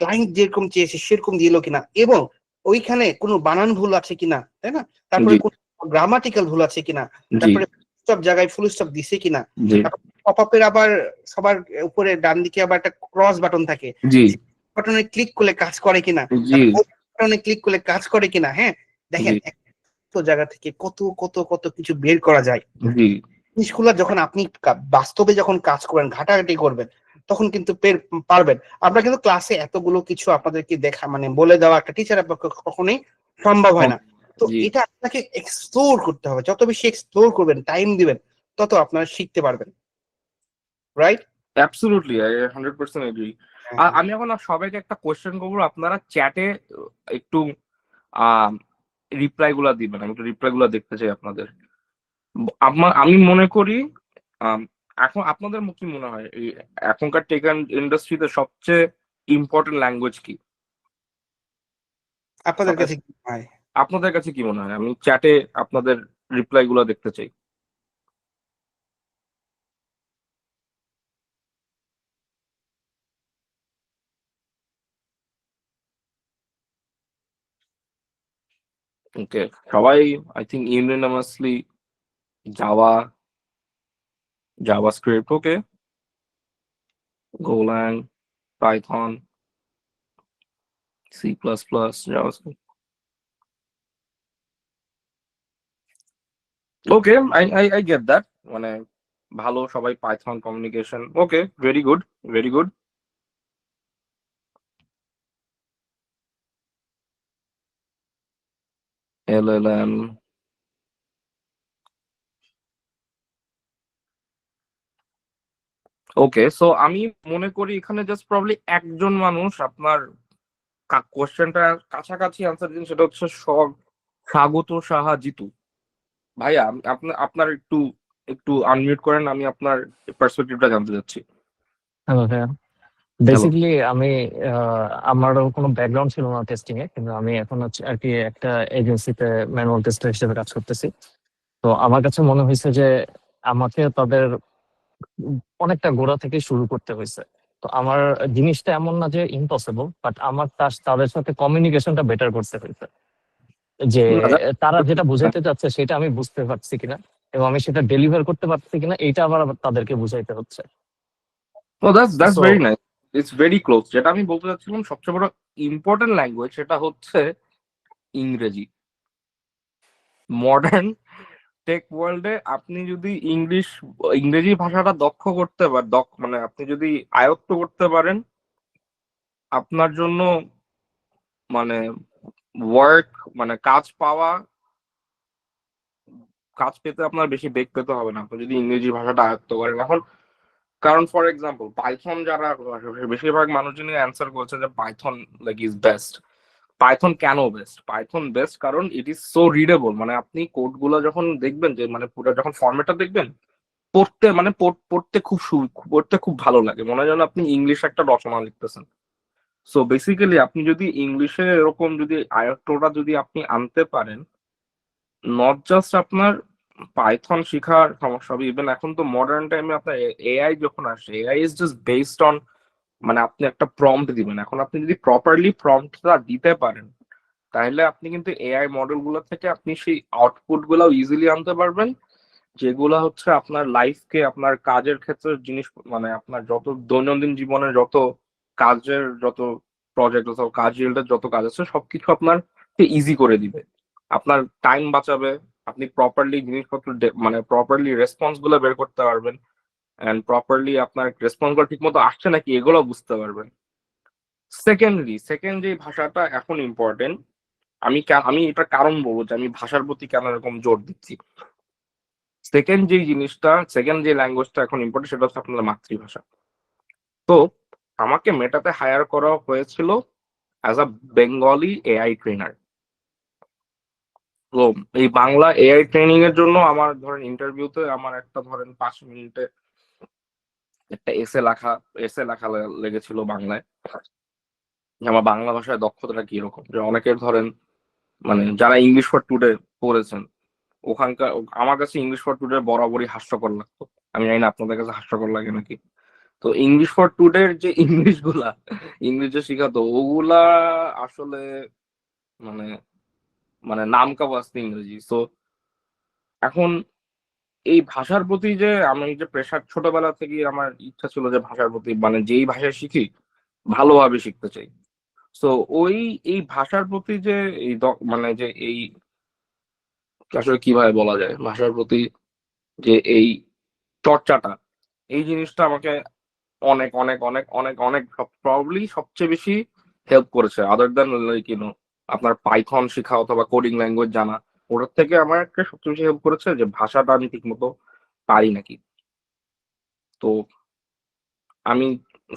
Speaker 1: ক্লায়েন্ট যেরকম চেয়েছে সেরকম দিল কিনা, এবং ওইখানে কোনো বানান ভুল আছে কিনা, তাই না? তারপরে
Speaker 2: জি
Speaker 1: কোন গ্রামাটিক্যাল ভুল আছে কিনা,
Speaker 2: জি
Speaker 1: তারপরে সব জায়গায় ফুল স্টপ দিছে কিনা।
Speaker 2: জি
Speaker 1: তারপর পপ আপের আবার সবার উপরে ডান দিকে আবার একটা ক্রস বাটন থাকে,
Speaker 2: জি
Speaker 1: বাটনে ক্লিক করলে কাজ করে কিনা,
Speaker 2: জি
Speaker 1: বাটনে ক্লিক করলে কাজ করে কিনা। হ্যাঁ,
Speaker 2: জি
Speaker 1: দেখেন তো জায়গা থেকে কত কত কত কিছু বের করা যায়।
Speaker 2: জি
Speaker 1: জিনিসগুলো যখন আপনি বাস্তবে যখন কাজ করবেন, ঘাটাঘাটি করবেন, তখন কিন্তু পারবেন। আমরা কিন্তু ক্লাসে এতগুলো কিছু আপনাদেরকে দেখা মানে বলে দেওয়া একটা টিচারের পক্ষে কখনোই সম্ভব হয় না। তো
Speaker 2: জি
Speaker 1: এটা আপনাকে এক্সপ্লোর করতে হবে, যত বেশি এক্সপ্লোর করবেন, টাইম দিবেন, তত আপনারা শিখতে পারবেন, রাইট?
Speaker 2: Absolutely, I 100% agree. আর আমি এখন সবাইকে একটা কোশ্চেন করবো, আপনারা চ্যাটে একটু রিপ্লাই গুলা দিবেন, আমি একটু রিপ্লাই গুলা দেখতে চাই আপনাদের। আমি মনে করি আম, এখন আপনাদের কি মনে হয় এই এখনকার টেক ইন্ডাস্ট্রিতে সবচেয়ে ইম্পর্টেন্ট ল্যাঙ্গুয়েজ কি?
Speaker 1: আপনাদের কাছে কি মনে হয়?
Speaker 2: আপনাদের কাছে কি মনে হয়? আমি চ্যাটে আপনাদের রিপ্লাই গুলো দেখতে চাই। ওকে, সবাই I think unanimously JavaScript, okay, Golang, Python, C plus plus, JavaScript. Okay, I get that. মানে ভালো, সবাই Python communication, okay, very good, very good. LLM, okay. So আমি মনে করি এখানে জাস্ট প্রবলি একজন মানুষ আপনার কোশ্চেনটা কাছাকাছি আনসার দিন, সেটা হচ্ছে স্বাগত সাহা জিতু। ভাইয়া, আপনার একটু একটু আনমিউট করেন, আমি আপনার পার্সপেক্টিভটা জানতে চাচ্ছি।
Speaker 3: হ্যালো ভাইয়া,
Speaker 2: হ্যালো।
Speaker 3: বেসিক্যালি আমি আমারও কোনো ব্যাকগ্রাউন্ড ছিল না টেস্টিং এ, কিন্তু আমি এখন হচ্ছে আর কি একটা এজেন্সিতে ম্যানুয়াল টেস্টার হিসেবে কাজ করতেছি। তো আমার কাছে মনে হয়েছে যে আমাকে তাদের অনেকটা গোড়া থেকে শুরু করতে হয়েছে। তো আমার জিনিসটা এমন না যে ইম্পসিবল, বাট আমার তাদের সাথে কমিউনিকেশনটা বেটার করতে হয়েছে, যে তারা যেটা বুঝাইতে চাচ্ছে সেটা আমি বুঝতে পারছি কিনা এবং আমি সেটা ডেলিভার করতে পারছি কিনা, এইটা আবার তাদেরকে বুঝাইতে হচ্ছে।
Speaker 2: That's
Speaker 3: so
Speaker 2: very nice, it's very close. যেটা আমি বলতে চাচ্ছিলাম, সবচেয়ে বড় ইম্পর্টেন্ট ল্যাঙ্গুয়েজ সেটা হচ্ছে ইংরেজি। মডার্ন টেক ওয়ার্ল্ডে আপনি যদি ইংরেজি ভাষাটা দক্ষ করতে মানে আপনি যদি আয়ত্ত করতে পারেন, আপনার জন্য মানে ওয়ার্ক, মানে কাজ পেতে আপনার বেশি বেগ পেতে হবে না, আপনি যদি ইংরেজি ভাষাটা আয়ত্ত করেন এখন। কারণ ফর এক্সাম্পল পাইথন, যারা বেশিরভাগ মানুষজনই অ্যান্সার করেছে যে Python like is best. Python কেন বেস্ট? পাইথন বেস্ট কারণ ইট ইজ সো রিডেবল। মানে আপনি কোড গুলো যখন দেখবেন, যে মানে পুরো যখন ফরম্যাটটা দেখবেন, পড়তে খুব ভালো লাগে, মনে হয় যেন আপনি ইংলিশ একটা রচনা লিখতেছেন। সো বেসিক্যালি আপনি যদি ইংলিশে এরকম যদি আয়ত্তটা যদি আপনি আনতে পারেন, নট জাস্ট আপনার পাইথন শিখার সমস্যা হবে, ইভেন এখন তো মডার্ন টাইমে আপনার এআই যখন আসে, AI is just based on, মানে আপনি একটা প্রম্পট দিবেন, এখন আপনি যদি প্রপারলি প্রম্পটটা দিতে পারেন, তাহলে আপনি কিন্তু এআই মডেল গুলো থেকে আপনি সেই আউটপুট গুলো ইজিলি আনতে পারবেন, যেগুলো হচ্ছে আপনার লাইফকে, আপনার কাজের ক্ষেত্রে জিনিস, মানে আপনার যত দৈনন্দিন জীবনের যত প্রজেক্ট অথবা কাজ রিলেটেড যত কাজ আছে সবকিছু আপনার ইজি করে দিবে, আপনার টাইম বাঁচাবে, আপনি প্রপারলি জিনিসপত্র মানে প্রপারলি রেসপন্স গুলো বের করতে পারবেন, এন্ড প্রপারলি আপনার রেসপন্স গুলো ঠিক মতো আসছে নাকি এগুলো বুঝতে পারবেন। সেকেন্ড যে ভাষাটা এখন ইম্পর্টেন্ট, আমি এটা কারণ বলবো যে আমি ভাষার প্রতি কেন এরকম জোর দিচ্ছি। সেকেন্ড যে ল্যাঙ্গুয়েজটা এখন ইম্পর্টেন্ট সেটা হচ্ছে আপনার মাতৃভাষা। তো আমাকে মেটাতে হায়ার করা হয়েছিল as a Bengali AI trainer. তো এই বাংলা এআই ট্রেনিং এর জন্য আমার ধরেন ইন্টারভিউতে আমার একটা ধরেন 5 মিনিটে একটা এসে লেখা লেগেছিল বাংলায়, যে আমার বাংলা ভাষায় দক্ষতাটা কিরকম। যে অনেকের ধরেন, মানে যারা ইংলিশ ফর টুডে পড়েছেন, ওখানকার আমার কাছে ইংলিশ ফর টুডে বরাবরই হাস্যকর লাগতো। আমি জানি না আপনাদের কাছে হাস্যকর লাগে নাকি। তো ইংলিশ ফর টুডের যে ইংলিশ যে শিখাতো, ওগুলা আসলে মানে মানে নাম কা ওয়াস্তে ইংরেজি। তো এখন এই ভাষার প্রতি যে আমি যে প্রেশার, ছোটবেলা থেকে আমার ইচ্ছা ছিল যে ভাষার প্রতি, মানে যেই ভাষায় শিখি ভালোভাবে শিখতে চাই। তো এই ভাষার প্রতি যে মানে যে এই আসলে কিভাবে বলা যায়, ভাষার প্রতি যে এই চর্চাটা, এই জিনিসটা আমাকে অনেক অনেক অনেক অনেক অনেক প্রবাবলি সবচেয়ে বেশি হেল্প করেছে, আদার দ্যান লাইক আপনার পাইথন শেখা অথবা কোডিং ল্যাঙ্গুয়েজ জানা। ওটার থেকে আমার একটা সবচেয়ে বেশি হেল্প করেছে যে ভাষাটা আমি ঠিক মতো পারি নাকি। তো আমি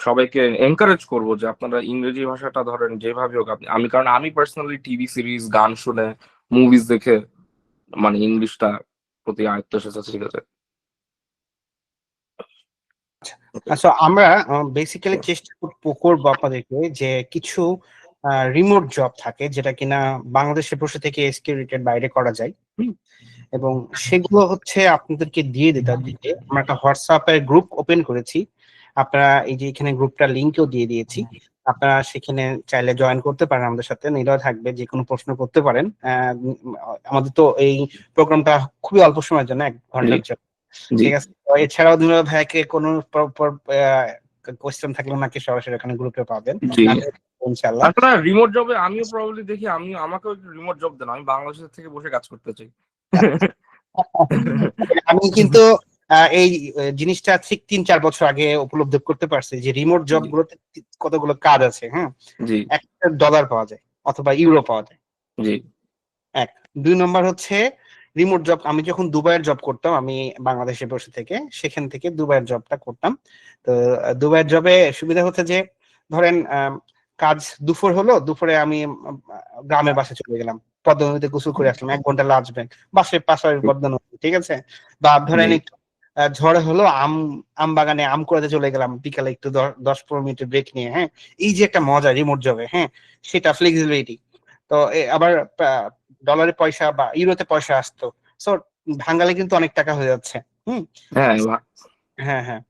Speaker 2: সবাইকে এনকারেজ করবো যে আপনারা ইংরেজি ভাষাটা ধরেন যেভাবে হোক কারণ আমি পার্সোনালি টিভি সিরিজ, গান শুনে, মুভিজ দেখে মানে ইংলিশটা প্রতি আয়ত্ত এসেছে, ঠিক আছে।
Speaker 1: আমরা বেসিক্যালি চেষ্টা করবো আপনাদেরকে যে কিছু রিমোট জব থাকে যেটা কিনা বাংলাদেশে বসে থেকে সিকিউরিটির বাইরে করা যায়। এবং সেগুলো হচ্ছে আপনাদেরকে দিয়ে দিতে আমরা একটা হোয়াটসঅ্যাপের গ্রুপ ওপেন করেছি। আপনারা এই যে এখানে গ্রুপটার লিঙ্কও দিয়ে দিয়েছি, আপনারা সেখানে চাইলে জয়েন করতে পারেন, আমাদের সাথে নিলয় থাকবে, যে কোনো প্রশ্ন করতে পারেন। আমাদের তো এই প্রোগ্রামটা খুবই অল্প সময়ের জন্য, 1 ঘন্টার জন্য, ঠিক আছে? তো এছাড়াও নিলয় ভাইকে কোনো কোয়েশ্চেন থাকলে নাকি সরাসরি ওখানে গ্রুপে পাবেন ইনশাআল্লাহ।
Speaker 2: আপনারা রিমোট জবে আমিও প্রবাবলি দেখি, আমাকেও রিমোট জব দেন, আমি বাংলাদেশ থেকে বসে কাজ করতে চাই।
Speaker 1: আমি কিন্তু এই জিনিসটা ঠিক 3-4 বছর আগে উপলব্ধি করতে পারছি যে রিমোট জব গুলোতে কতগুলো কাজ আছে। হ্যাঁ, $1 পাওয়া যায় অথবা ইউরো পাওয়া যায়।
Speaker 2: জি।
Speaker 1: 2 নম্বর হচ্ছে রিমোট জব। আমি যখন দুবাইয়ের জব করতাম, আমি বাংলাদেশে বসে থেকে, সেখান থেকে দুবাইয়ের জবটা করতাম। তো দুবাইয়ের জবে সুবিধা হচ্ছে যে ধরেন কাজ দুপুর হলো, দুপুরে আমি গ্রামের বাসায় চলে গেলাম, পদ্মা নদীতে গোসল করে আসলাম, 1 ঘন্টা লাঞ্চ ব্রেক, পাশে পদ্মা নদী, ঠিক আছে? বা ধরেন একটু ঝড় হলো, আম বাগানে আম কুড়াতে চলে গেলাম বিকালে, একটু 10-15 মিনিটের ব্রেক নিয়ে। হ্যাঁ, এই যে একটা মজা রিমোট জবে, হ্যাঁ, সেটা ফ্লেক্সিবিলিটি। তো আবার ডলারে পয়সা বা ইউরোতে পয়সা আসতো, সো ভাঙালে কিন্তু অনেক টাকা হয়ে যাচ্ছে। হ্যাঁ হ্যাঁ।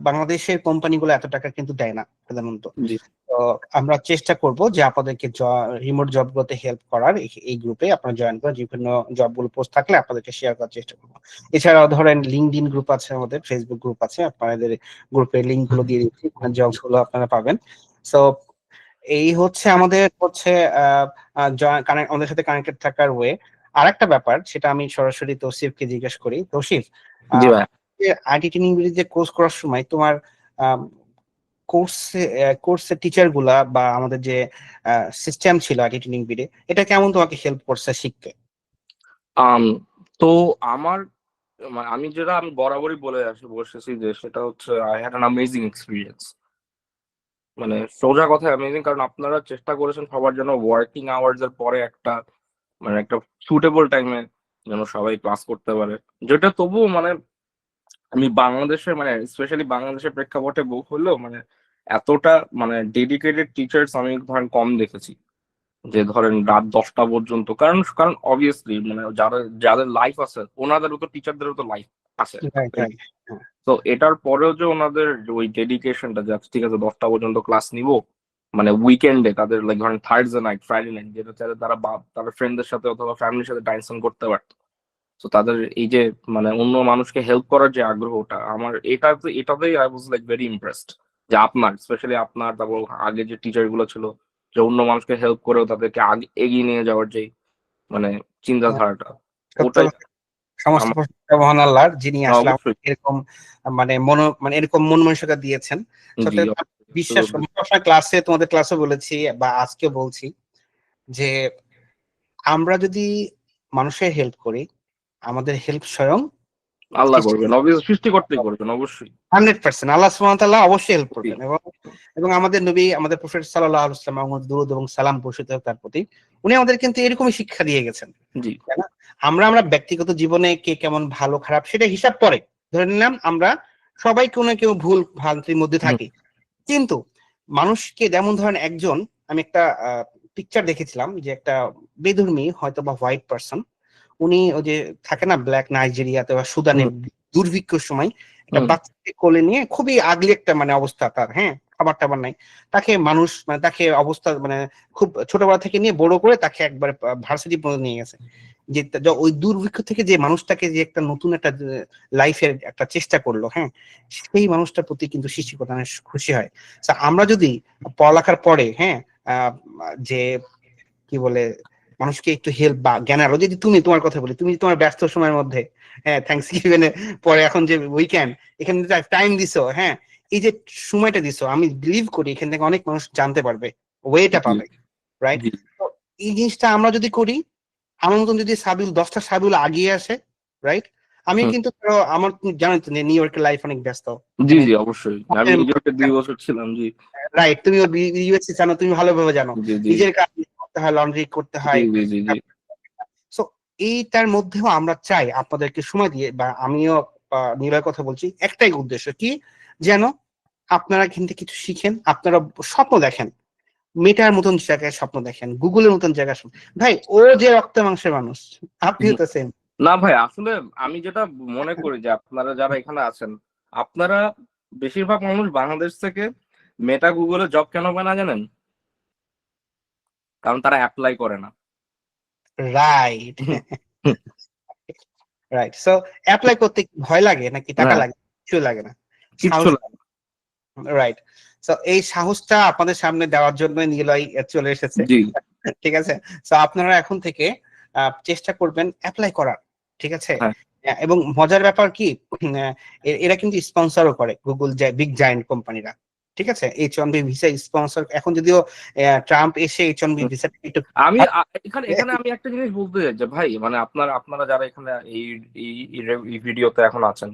Speaker 1: বাংলাদেশের কোম্পানিগুলো এত টাকা কিন্তু দেয় না সাধারণত। তো আমরা চেষ্টা করব যে আপনাদেরকে রিমোট জব গুলোতে হেল্প করার। এই গ্রুপে আপনারা জয়েন করে বিভিন্ন জবগুলো পোস্ট থাকলে আপনাদেরকে শেয়ার করার চেষ্টা করব। এছাড়াও ধরেন লিঙ্কডইন গ্রুপ আছে, আমাদের ফেসবুক গ্রুপ আছে, আপনাদের গ্রুপের লিঙ্ক গুলো দিয়ে দিচ্ছি, জবস গুলো আপনারা পাবেন। সো এই হচ্ছে আমাদের আমাদের সাথে কানেক্টেড থাকার ওয়ে। আর একটা ব্যাপার, সেটা আমি সরাসরি তৌসিফকে জিজ্ঞেস করি। তৌসিফ, আইটি ট্রেনিং যে কোর্স করার সময় তোমার কোর্সের টিচার গুলা বা আমাদের যে সিস্টেম ছিল আইটি ট্রেনিং বিডে, এটা কেমন তোমাকে হেল্প করছে শিখতে?
Speaker 2: তো আমি যেটা আমি বরাবরই বসেছি যে সেটা হচ্ছে I had an amazing experience. মানে সোজা কথা অ্যামেজিং, কারণ আপনারা চেষ্টা করেছেন সবার জন্য ওয়ার্কিং আওয়ার্স এর পরে একটা সুটেবল টাইমে যেন সবাই ক্লাস করতে পারে, যেটা তবুও আমি বাংলাদেশের স্পেশালি বাংলাদেশের প্রেক্ষাপটে হলেও এতটা ডেডিকেটেড টিচার্স আমি ধরেন কম দেখেছি, যে ধরেন রাত 10টা পর্যন্ত। কারণ অবভিয়াসলি যাদের লাইফ আছে ওনাদেরও তো টিচারদেরও তো লাইফ আছে। তো এটার পরেও যে ওনাদের ওই ডেডিকেশনটা, যে ঠিক আছে 10টা পর্যন্ত ক্লাস নিব, উইকেন্ডে তাদের ধরেন থার্সডে নাইট, ফ্রাইডে নাইট, যেটা তারা ফ্রেন্ডদের সাথে অথবা ফ্যামিলির সাথে টাইম স্পেন্ড করতে পারতো। তো তাদের এই যে অন্য মানুষকে হেল্প করার যে আগ্রহটা, আমার এটাতেই আই ওয়াজ ভেরি ইমপ্রেসড। যে আপনার স্পেশালি আপনার, তারপর আগে যে টিচার গুলো ছিল, যে অন্য মানুষকে হেল্প করেও তাদেরকে এগিয়ে নিয়ে যাওয়ার যে চিন্তাধারাটা, ওটাই
Speaker 1: সমস্ত মহান আল্লাহর, যিনি আসলে এরকম এরকম মন মানসিকতা দিয়েছেন। বিশ্বাস করি, ক্লাসে তোমাদের ক্লাসে বলেছি বা আজকে বলছি যে আমরা যদি মানুষের হেল্প করি, আমাদের হেল্প স্বয়ং
Speaker 2: আল্লাহ করবেন, সৃষ্টিকর্তাই করবেন অবশ্যই,
Speaker 1: 100%। আল্লাহ সুবহানাহু ওয়া তাআলা অবশ্যই হেল্প করবেন। এবং আমাদের নবী, আমাদের প্রফেট সাল্লাল্লাহু আলাইহি ওয়াসাল্লাম, দরুদ এবং সালাম বর্ষিত হোক তার প্রতি, উনি আমাদের কিন্তু এরকমই শিক্ষা দিয়ে গেছেন। তাই না? আমরা ব্যক্তিগত জীবনে কে কেমন ভালো খারাপ সেটা হিসাব পরে ধরে নিলাম, আমরা সবাই কোনো কেউ ভুল ভ্রান্তির মধ্যে থাকি, কিন্তু মানুষকে যেমন ধরেন একজন, আমি একটা পিকচার দেখেছিলাম যে একটা বেধর্মী হয়তো বা হোয়াইট পারসন, উনি ওই যে থাকে না ব্ল্যাক নাইজেরিয়াতে বা সুদানে দুর্ভিক্ষের সময় একটা বাচ্চাকে কোলে নিয়ে, খুবই আগলি একটা অবস্থা তার, হ্যাঁ, খাবার টাবার নাই, তাকে মানুষ তাকে অবস্থা খুব ছোটবেলা থেকে নিয়ে বড় করে তাকে একবারে ভার্সিটি পর্যন্ত নিয়ে গেছে। যে ওই দুর্ভিক্ষ থেকে যে মানুষটাকে যে একটা নতুন একটা লাইফের একটা চেষ্টা করলো, হ্যাঁ, সেই মানুষটার প্রতি কিন্তু সৃষ্টিকর্তা খুশি হয়। আমরা যদি পড়ালেখার পরে, হ্যাঁ, যে কি বলে, মানুষকে একটু হেল্প বা জ্ঞান আরো, যদি তুমি তোমার কথা বলি, তুমি তোমার ব্যস্ত সময়ের মধ্যে, হ্যাঁ, থ্যাংকস গিভিং পরে এখন যে উইকেন্ড, এখানে টাইম দিছো, হ্যাঁ, এই যে সময়টা দিছো, আমি বিলিভ করি এখান থেকে অনেক মানুষ জানতে পারবে, ওয়েটা পাবে, রাইট? এই জিনিসটা আমরা যদি করি, আমার মতন যদি 10টা সাবিউল আগিয়ে আসে, রাইট? আমি কিন্তু আমার, জানো তো নিউ ইয়র্কের লাইফ অনেক ব্যস্ত।
Speaker 2: জি জি অবশ্যই, আমি নিউ ইয়র্কে 2 বছর ছিলাম। জি
Speaker 1: রাইট, তুমি ইউএসএ জানো, তুমি ভালোভাবে জানো, নিজের কাজ করতে হয়, লন্ড্রি করতে হয়। সো এইটার মধ্যেও আমরা চাই আপনাদেরকে সময় দিয়ে, বা আমিও নিলয়ের কথা বলছি, একটাই উদ্দেশ্য কি, যেন আপনারা কিন্তু কিছু শিখেন, আপনারা স্বপ্ন দেখেন, মেটার মতন জায়গায় স্বপ্ন দেখেন, গুগলের মতন জায়গায় ভাই ও যে রক্ত মাংসের মানুষ, আপনিও তো সেম।
Speaker 2: না ভাই, আসলে আমি যেটা মনে করি যে আপনারা যারা এখানে আছেন, আপনারা বেশিরভাগ মানুষ বাংলাদেশ থেকে মেটা গুগলে জব কেন পায় না জানেন? কারণ তারা অ্যাপ্লাই করে না।
Speaker 1: Right, right. সো অ্যাপ্লাই করতে কি ভয় লাগে নাকি টাকা
Speaker 2: হ্যাঁ,
Speaker 1: লাগে? কিছু লাগে না,
Speaker 2: কিচ্ছু
Speaker 1: সাহস।
Speaker 2: লাগে না।
Speaker 1: রাইট। সো এই সাহসটা আপনাদের সামনে দেওয়ার জন্য নিলয় চলে এসেছে।
Speaker 2: জি,
Speaker 1: ঠিক আছে। সো আপনারা এখন থেকে চেষ্টা করবেন অ্যাপ্লাই করার, ঠিক আছে।
Speaker 2: হ্যাঁ,
Speaker 1: এবং মজার ব্যাপার কি, এরা কিন্তু স্পন্সরও করে, গুগল বিগ জায়ান্ট কোম্পানিরা, ঠিক আছে। H1B ভিসা স্পন্সর, এখন যদিও ট্রাম্প এসে H1B
Speaker 2: হুম।
Speaker 1: ভিসা একটু
Speaker 2: আমি এখানে এখানে আমি একটা জিনিস বলতে চাই যে ভাই, মানে আপনারা আপনারা যারা এখানে এই এই ভিডিওতে এখন আছেন,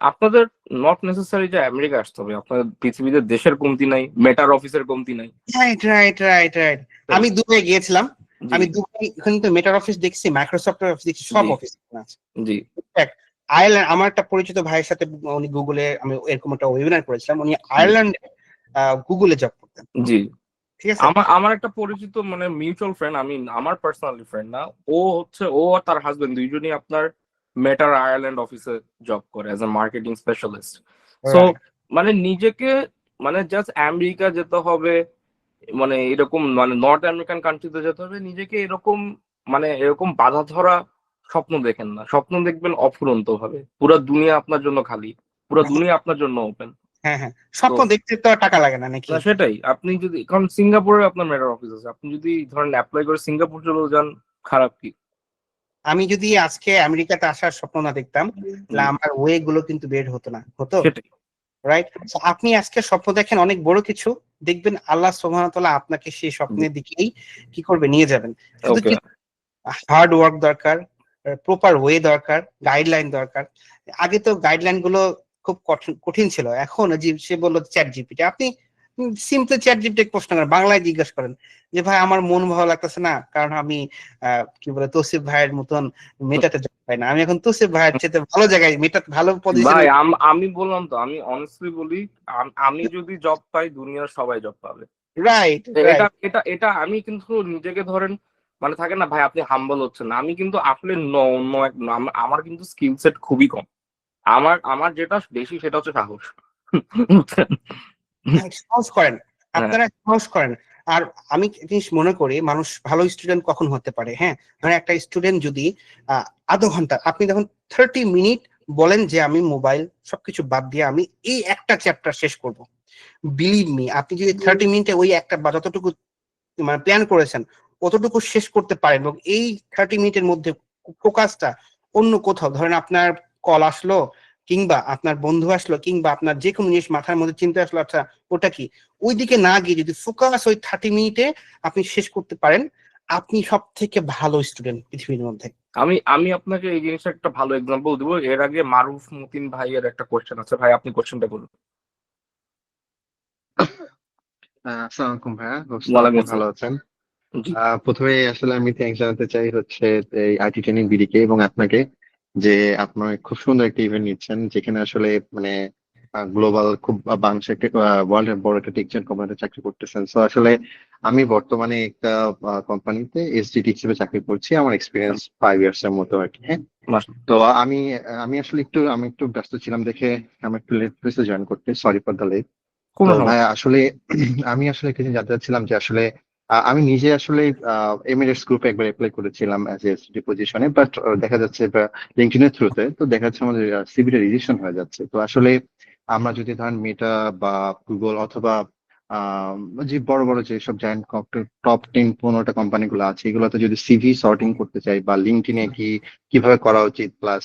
Speaker 2: আপনাদের নট নেসেসারি যে আমেরিকা আসতে হবে। আপনাদের পৃথিবীতে দেশের কমতি নাই, মেটার অফিসের কমতি নাই।
Speaker 1: Right, right, right, right.
Speaker 2: তাই।
Speaker 1: আমি দুবাই গিয়েছিলাম,
Speaker 2: জি,
Speaker 1: আমি দুবাই ওখানে তো মেটার অফিস দেখছি, মাইক্রোসফটের অফিস দেখছি, সব
Speaker 2: জি,
Speaker 1: অফিস আছে।
Speaker 2: জি,
Speaker 1: আয়ারল্যান্ড, আমার একটা পরিচিত ভাইয়ের সাথে, উনি গুগলে, আমি এরকম একটা ওয়েবিনার করেছিলাম, উনি
Speaker 2: জি,
Speaker 1: আয়ারল্যান্ডে গুগলে জব করতেন,
Speaker 2: জি।
Speaker 1: ঠিক আছে।
Speaker 2: আমার আমার একটা পরিচিত মানে মিউচুয়াল ফ্রেন্ড, আমি আমার পার্সোনালি ফ্রেন্ড না, ও আর তার হাজবেন্ড দুইজনই আপনার মেটার আয়ারল্যান্ড অফিসে জব করে as a marketing specialist. So
Speaker 1: right,
Speaker 2: মানে নিজেকে, মানে জাস্ট আমেরিকা যেতে হবে, মানে এরকম মানে নর্থ আমেরিকান কান্ট্রিতে যেতে হবে, নিজেকে এরকম মানে এরকম বাধা ধরা স্বপ্ন দেখেন না। স্বপ্ন দেখবেন অফুরন্ত ভাবে, পুরো দুনিয়া আপনার জন্য খালি, পুরো দুনিয়া আপনার জন্য ওপেন।
Speaker 1: হ্যাঁ, হ্যাঁ,
Speaker 2: তো
Speaker 1: স্বপ্ন দেখতে তো আর টাকা লাগে না নাকি?
Speaker 2: না, সেটাই। আপনি যদি, কারণ সিঙ্গাপুরে আপনার মেটার অফিস আছে, আপনি যদি ধরেন অ্যাপ্লাই করে সিঙ্গাপুর চলে যান, খারাপ কি?
Speaker 1: আমি যদি আজকে আমেরিকাতে আসার স্বপ্ন না দেখতাম, তাহলে
Speaker 2: জি,
Speaker 1: আমার ওয়ে গুলো কিন্তু বের হতো না, হতো।
Speaker 2: সেটাই।
Speaker 1: রাইট। আপনি আজকে স্বপ্ন দেখেন অনেক বড় কিছু, দেখবেন আল্লাহ সুবহানাহু ওয়া তাআলা আপনাকে সেই স্বপ্নের দিকেই কি করবে, নিয়ে যাবেন। শুধু
Speaker 2: ওকে।
Speaker 1: কি হার্ড ওয়ার্ক দরকার, প্রপার ওয়ে দরকার, গাইডলাইন দরকার। আগে তো গাইডলাইন গুলো খুব কঠিন কঠিন ছিল, এখন সে বললো চ্যাট জিপিটি, আপনি সিম্পলি চ্যাট জিপিটি প্রশ্ন করেন, বাংলায় জিজ্ঞেস করেন যে ভাই আমার মন ভালো লাগতেছে না, কারণ আমি কি বলে তৌসিফ ভাইয়ের মতন মেটাতে যেতে পাই না, আমি এখন তৌসিফ ভাইয়ের চেয়ে ভালো জায়গায়, মেটাতে ভালো পজিশনে।
Speaker 2: ভাই, আমি বললাম তো, আমি অনেস্টলি বলি, আমি যদি জব পাই দুনিয়ার সবাই জব পাবে।
Speaker 1: রাইট,
Speaker 2: এটা
Speaker 1: রাইট।
Speaker 2: এটা এটা আমি কিন্তু নিজেকে ধরেন, মানে থাকে না ভাই আপনি হাম্বল হচ্ছেন না, আমি কিন্তু আসলে অন্য এক আমার কিন্তু স্কিল সেট খুবই কম। আমার আমার যেটা বেশি সেটা হচ্ছে সাহস। বুঝছেন?
Speaker 1: সাহস করেন,
Speaker 2: হ্যাঁ,
Speaker 1: আপনারা সাহস করেন। আর আমি একটা জিনিস মনে করি, মানুষ ভালো স্টুডেন্ট কখন হতে পারে, হ্যাঁ, মানে একটা স্টুডেন্ট যদি আধা ঘন্টা, আপনি যখন 30 মিনিট বলেন যে আমি মোবাইল সবকিছু বাদ দিয়ে আমি এই একটা চ্যাপ্টার শেষ করব, বিলিভ মি, আপনি যদি 30 মিনিটে ওই একটা বা যতটুকু মানে প্ল্যান করেছেন অতটুকু শেষ করতে পারেন, এবং এই 30 মিনিটের মধ্যে ফোকাসটা অন্য কোথাও, ধরেন আপনার কল আসলো, কিংবা আপনার বন্ধু আসলো, কিংবা আপনার যে কোনো জিনিস মাথার মধ্যে চিন্তা আসলো, আচ্ছা ওটা কি, ওইদিকে না গিয়ে যদি ফোকাস ওই 30 মিনিটে আপনি শেষ করতে পারেন, আপনি সব থেকে ভালো স্টুডেন্ট পৃথিবীর মধ্যে।
Speaker 2: আমি আমি আপনাকে এই জিনিসটা একটা ভালো এক্সাম্পল দিব। এর আগে মারুফ মতিন ভাইয়ের একটা কোশ্চেন আছে, ভাই আপনি কোশ্চেনটা করুন।
Speaker 4: আসসালামু আলাইকুম ভাইয়া, হোপসো
Speaker 2: ওয়ালাইকুম
Speaker 4: আপনি ভালো
Speaker 2: আসসালাম।
Speaker 4: আছেন।
Speaker 2: জি,
Speaker 4: প্রথমে আসলে আমি থ্যাংকস জানাতে চাই হচ্ছে এই আইটি ট্রেনিং বিডিকে এবং আপনাকে, যে আপনার খুব সুন্দর একটা ইভেন্ট নিচ্ছেন, যেখানে আসলে মানে গ্লোবাল খুব বাংলাদেশ একটা ওয়ার্ল্ড এর বড় একটা টেকজন কোম্পানিতে চাকরি করতেছেন। তো আসলে আমি বর্তমানে একটা কোম্পানিতে এসডিটি হিসেবে চাকরি করছি, আমার এক্সপিরিয়েন্স 5 ইয়ার্স এর মতো আর কি, হ্যাঁ।
Speaker 2: মাশাআল্লাহ।
Speaker 4: তো আমি আমি আসলে আমি একটু ব্যস্ত ছিলাম দেখে আমি একটু লেট হয়েছে জয়েন করতে, সরি ফর দ্য লেট। তো
Speaker 2: কোনো
Speaker 4: ভাই
Speaker 2: সমস্যা
Speaker 4: আসলে আমি আসলে একটা জিনিস জানতে চাচ্ছিলাম যে আসলে আমি নিজে আসলে এমিরেটস গ্রুপে একবার অ্যাপ্লাই করেছিলাম অ্যাজ এ পজিশনে, বাট দেখা যাচ্ছে লিঙ্কডইনের থ্রুতে তো দেখা যাচ্ছে আমাদের সিভিটা রিজেকশন হয়ে যাচ্ছে। তো আসলে আমরা যদি ধরেন মেটা বা গুগল অথবা আহ, যে বড় বড় যে সব জায়ান্ট টপ 10-15টা কোম্পানিগুলো আছে, এগুলোতে যদি সিভি সর্টিং করতে চাই বা লিঙ্কডইনে কিভাবে করা উচিত, প্লাস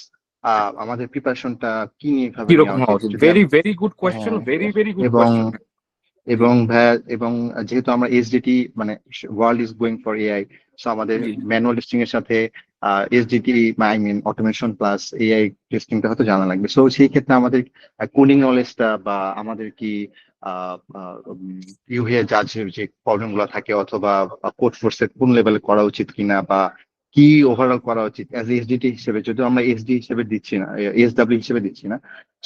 Speaker 4: আমাদের প্রিপারেশনটা কি নিয়ে ভাবে
Speaker 2: কিরকম
Speaker 4: নেওয়া
Speaker 2: হওয়া
Speaker 4: উচিত
Speaker 2: উচিত?
Speaker 4: যদি
Speaker 2: ভেরি ভেরি গুড কোয়েশ্চেন,
Speaker 4: হ্যাঁ,
Speaker 2: ভেরি ভেরি গুড
Speaker 4: এবং
Speaker 2: কোয়েশ্চেন। জি,
Speaker 4: এবং ভাইয়া এবং যেহেতু আমরা এসডিটি মানে world is going for AI, so আমাদের
Speaker 2: জি,
Speaker 4: ম্যানুয়াল টেস্টিং এর সাথে SDT I mean automation plus AI টেস্টিংটা হয়তো জানা লাগবে। সো সেই ক্ষেত্রে আমাদের কোডিং নলেজটা বা আমাদের কি ইউএ জাজের যে প্রবলেম গুলো থাকে, অথবা কোড ফোর্সের কোন লেভেলে করা উচিত কিনা, বা কি ওভারঅল করা উচিত অ্যাজ এসডিটি হিসেবে, যদিও আমরা এসডি হিসেবে দিচ্ছি না, এসডব্লিউ হিসেবে দিচ্ছি না।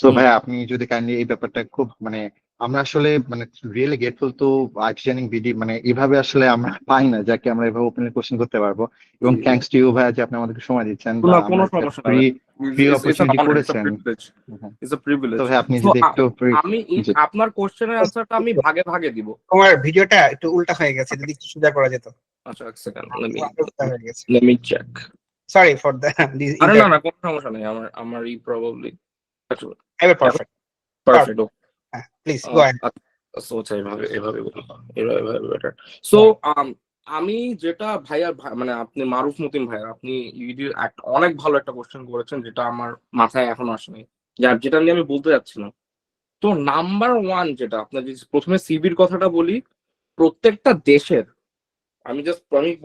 Speaker 4: তো
Speaker 2: হুম।
Speaker 4: ভাই আপনি যদি কাইন্ডলি এই ব্যাপারটা খুব মানে আমরা আসলে মানে রিয়েলি গ্রেটফুল তো আর্টিজানিং বিডি মানে এভাবে আসলে আমরা পাই না যাকে আমরা এভাবে ওপেনলি কোশ্চেন করতে পারবো। এবং
Speaker 2: জি, জি।
Speaker 4: থ্যাঙ্কস টু ইউ ভাই যে আপনি আমাদেরকে সময় দিচ্ছেন বা
Speaker 2: কোনো
Speaker 4: আমরা একটা
Speaker 2: সমস্যা না
Speaker 4: ফ্রি
Speaker 2: ভাই।
Speaker 4: Free
Speaker 2: It's an
Speaker 4: opportunity
Speaker 2: honor, it's a
Speaker 4: করেছেন।
Speaker 2: privilege.
Speaker 4: হ্যাঁ।
Speaker 2: It's a
Speaker 4: তো
Speaker 2: privilege.
Speaker 4: ভাই আপনি
Speaker 2: So,
Speaker 4: যদি একটু
Speaker 2: আমি
Speaker 4: জি
Speaker 2: আপনার কোশ্চেনের অ্যান্সারটা আমি ভাগে ভাগে দিব।
Speaker 1: তোমার ভিডিওটা একটু উল্টা হয়ে গেছে, যদি একটু সোজা করা যেত।
Speaker 2: আচ্ছা, এক সেকেন্ড,
Speaker 1: উল্টা হয়ে গেছে।
Speaker 2: let me check.
Speaker 1: Sorry for the
Speaker 2: আরে না কোনো সমস্যা নেই, আমার probably
Speaker 1: perfect.
Speaker 2: Perfect.
Speaker 1: Please go ahead.
Speaker 2: So আচ্ছা, এভাবে বলবো, এভাবে বেটার। সো আমি যেটা ভাইয়া মানে আপনি মারুফ মতিন ভাইয়া, আপনি অনেক ভালো একটা কোশ্চেন করেছেন যেটা আমার মাথায় এখনো আসেনি, যেটা নিয়ে আমি বলতে যাচ্ছিলাম। তো নাম্বার ওয়ান যেটা আপনার, যদি প্রথমে সিভির কথাটা বলি, প্রত্যেকটা দেশের, আমি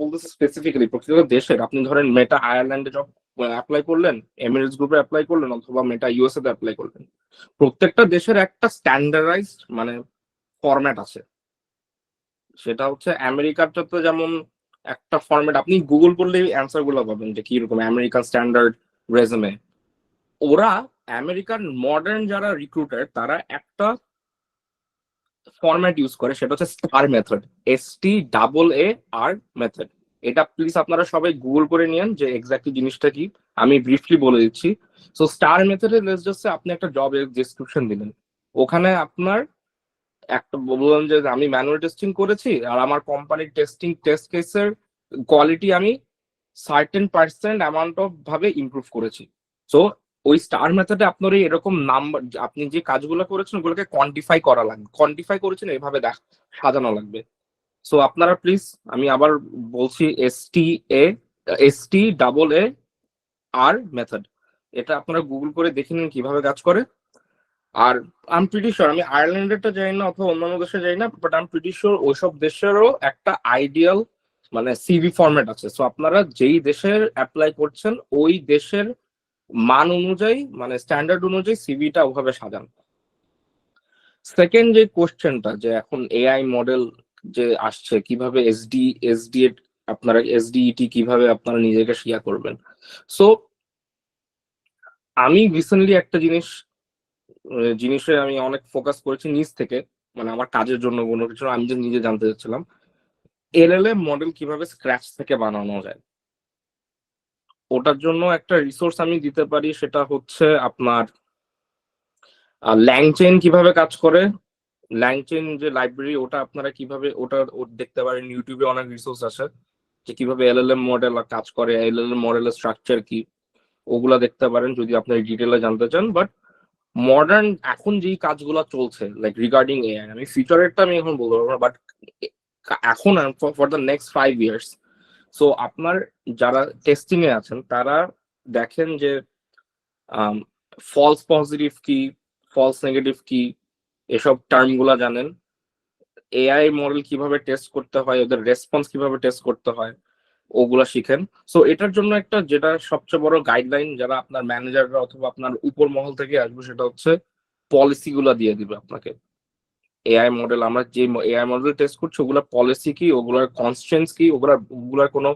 Speaker 2: বলতেছি স্পেসিফিক্যালি প্রত্যেকটা দেশের, আপনি ধরেন মেটা আয়ারল্যান্ডে জব অ্যাপ্লাই করলেন, এমিরেটস গ্রুপে অ্যাপ্লাই করলেন, অথবা মেটা ইউএসএ তে অ্যাপ্লাই করলেন, প্রত্যেকটা দেশের একটা স্ট্যান্ডার্ডাইজড মানে ফরম্যাট আছে। সেটা হচ্ছে আমেরিকাটা তো যেমন একটা ফরম্যাট, আপনি গুগল করলেই অ্যান্সার গুলো পাবেন যে কিরকম আমেরিকান স্ট্যান্ডার্ড রেজুমে। ওরা আমেরিকান মডার্ন যারা রিক্রুটার তারা একটা ফরম্যাট ইউজ করে, সেটা হচ্ছে স্টার মেথড, STAA মেথড। এটা প্লিজ আপনারা সবাই গুগল করে নিয়েন যে এক্স্যাক্টলি জিনিসটা কি, আমি ব্রিফলি বলে দিচ্ছি। সো স্টার মেথডে লেটস জাস্ট সে আপনি একটা জব ডেসক্রিপশন দিলেন, ওখানে আপনার একটা বললাম যে আমি ম্যানুয়াল টেস্টিং করেছি আর আমার কোম্পানির টেস্ট কেসের কোয়ালিটি আমি সার্টেন পার্সেন্ট অ্যামাউন্ট অফ ভাবে ইমপ্রুভ করেছি। সো ওই স্টার মেথডে আপনার এই এরকম নাম্বার, আপনি যে কাজগুলো করেছেন ওগুলোকে কোয়ান্টিফাই করা লাগবে, কোয়ান্টিফাই করেছেন এইভাবে সাজানো লাগবে। সো আপনারা প্লিজ, আমি আবার বলছি, STAA মেথড, এটা আপনারা গুগল করে দেখে নিন কিভাবে কাজ করে। আর আই এম প্রিটি শিওর, আমি আয়ারল্যান্ডেরটা জানি না অথবা অন্যান্য দেশে জানি না, but I am pretty sure ওইসব দেশেরও একটা আইডিয়াল মানে সিভি ফরম্যাট আছে। সো আপনারা যেই দেশের অ্যাপ্লাই করছেন ওই দেশের মান অনুযায়ী মানে স্ট্যান্ডার্ড অনুযায়ী সিভিটা ওভাবে সাজান। সেকেন্ড যে কোশ্চেনটা, যে এখন এআই মডেল যে আসছে, কিভাবে আপনারা এসডিইটি কিভাবে আপনারা নিজেকে শিয়া করবেন। সো আমি রিসেন্টলি একটা জিনিসে আমি অনেক ফোকাস করেছি নিজ থেকে, মানে আমার কাজের জন্য কোনো কিছু আমি যে নিজে জানতে চাচ্ছিলাম এলএলএম মডেল কিভাবে স্ক্র্যাচ থেকে বানানো যায়। ওটার জন্য একটা রিসোর্স আমি দিতে পারি, সেটা হচ্ছে আপনার ল্যাংচেন কিভাবে কাজ করে, ল্যাংচেন যে লাইব্রেরি ওটা আপনারা কিভাবে ওটা দেখতে পারেন, ইউটিউবে অনেক রিসোর্স আছে যে কিভাবে এলএলএম মডেল কাজ করে, এলএলএম মডেলের স্ট্রাকচার কি, ওগুলা দেখতে পারেন যদি আপনি ডিটেলে জানতে চান। বাট মডার্ন এখন যেই কাজগুলো চলছে লাইক রিগার্ডিং এআই, আমি ফিউচারেরটা আমি এখন বলতে পারবো না, বাট এখন for the next 5 years. So আপনার যারা টেস্টিং এ আছেন তারা দেখেন যে ফলস পজিটিভ কি, ফলস নেগেটিভ কি, এসব টার্ম গুলা জানেন, এআই মডেল কিভাবে টেস্ট করতে হয়, ওদের রেসপন্স কিভাবে টেস্ট করতে হয়, ওগুলা শিখেন। সো এটার জন্য একটা যেটা সবচেয়ে বড় গাইডলাইন যারা আপনার ম্যানেজাররা অথবা আপনার উপর মহল থেকে আসবে, সেটা হচ্ছে পলিসি গুলা দিয়ে দিবে আপনাকে। এআই মডেল, আমরা যে এআই মডেল টেস্ট করছি ওগুলা পলিসি কি, ওগুলার কনস্ট্রেন্টস কি, ওগুলার কোনো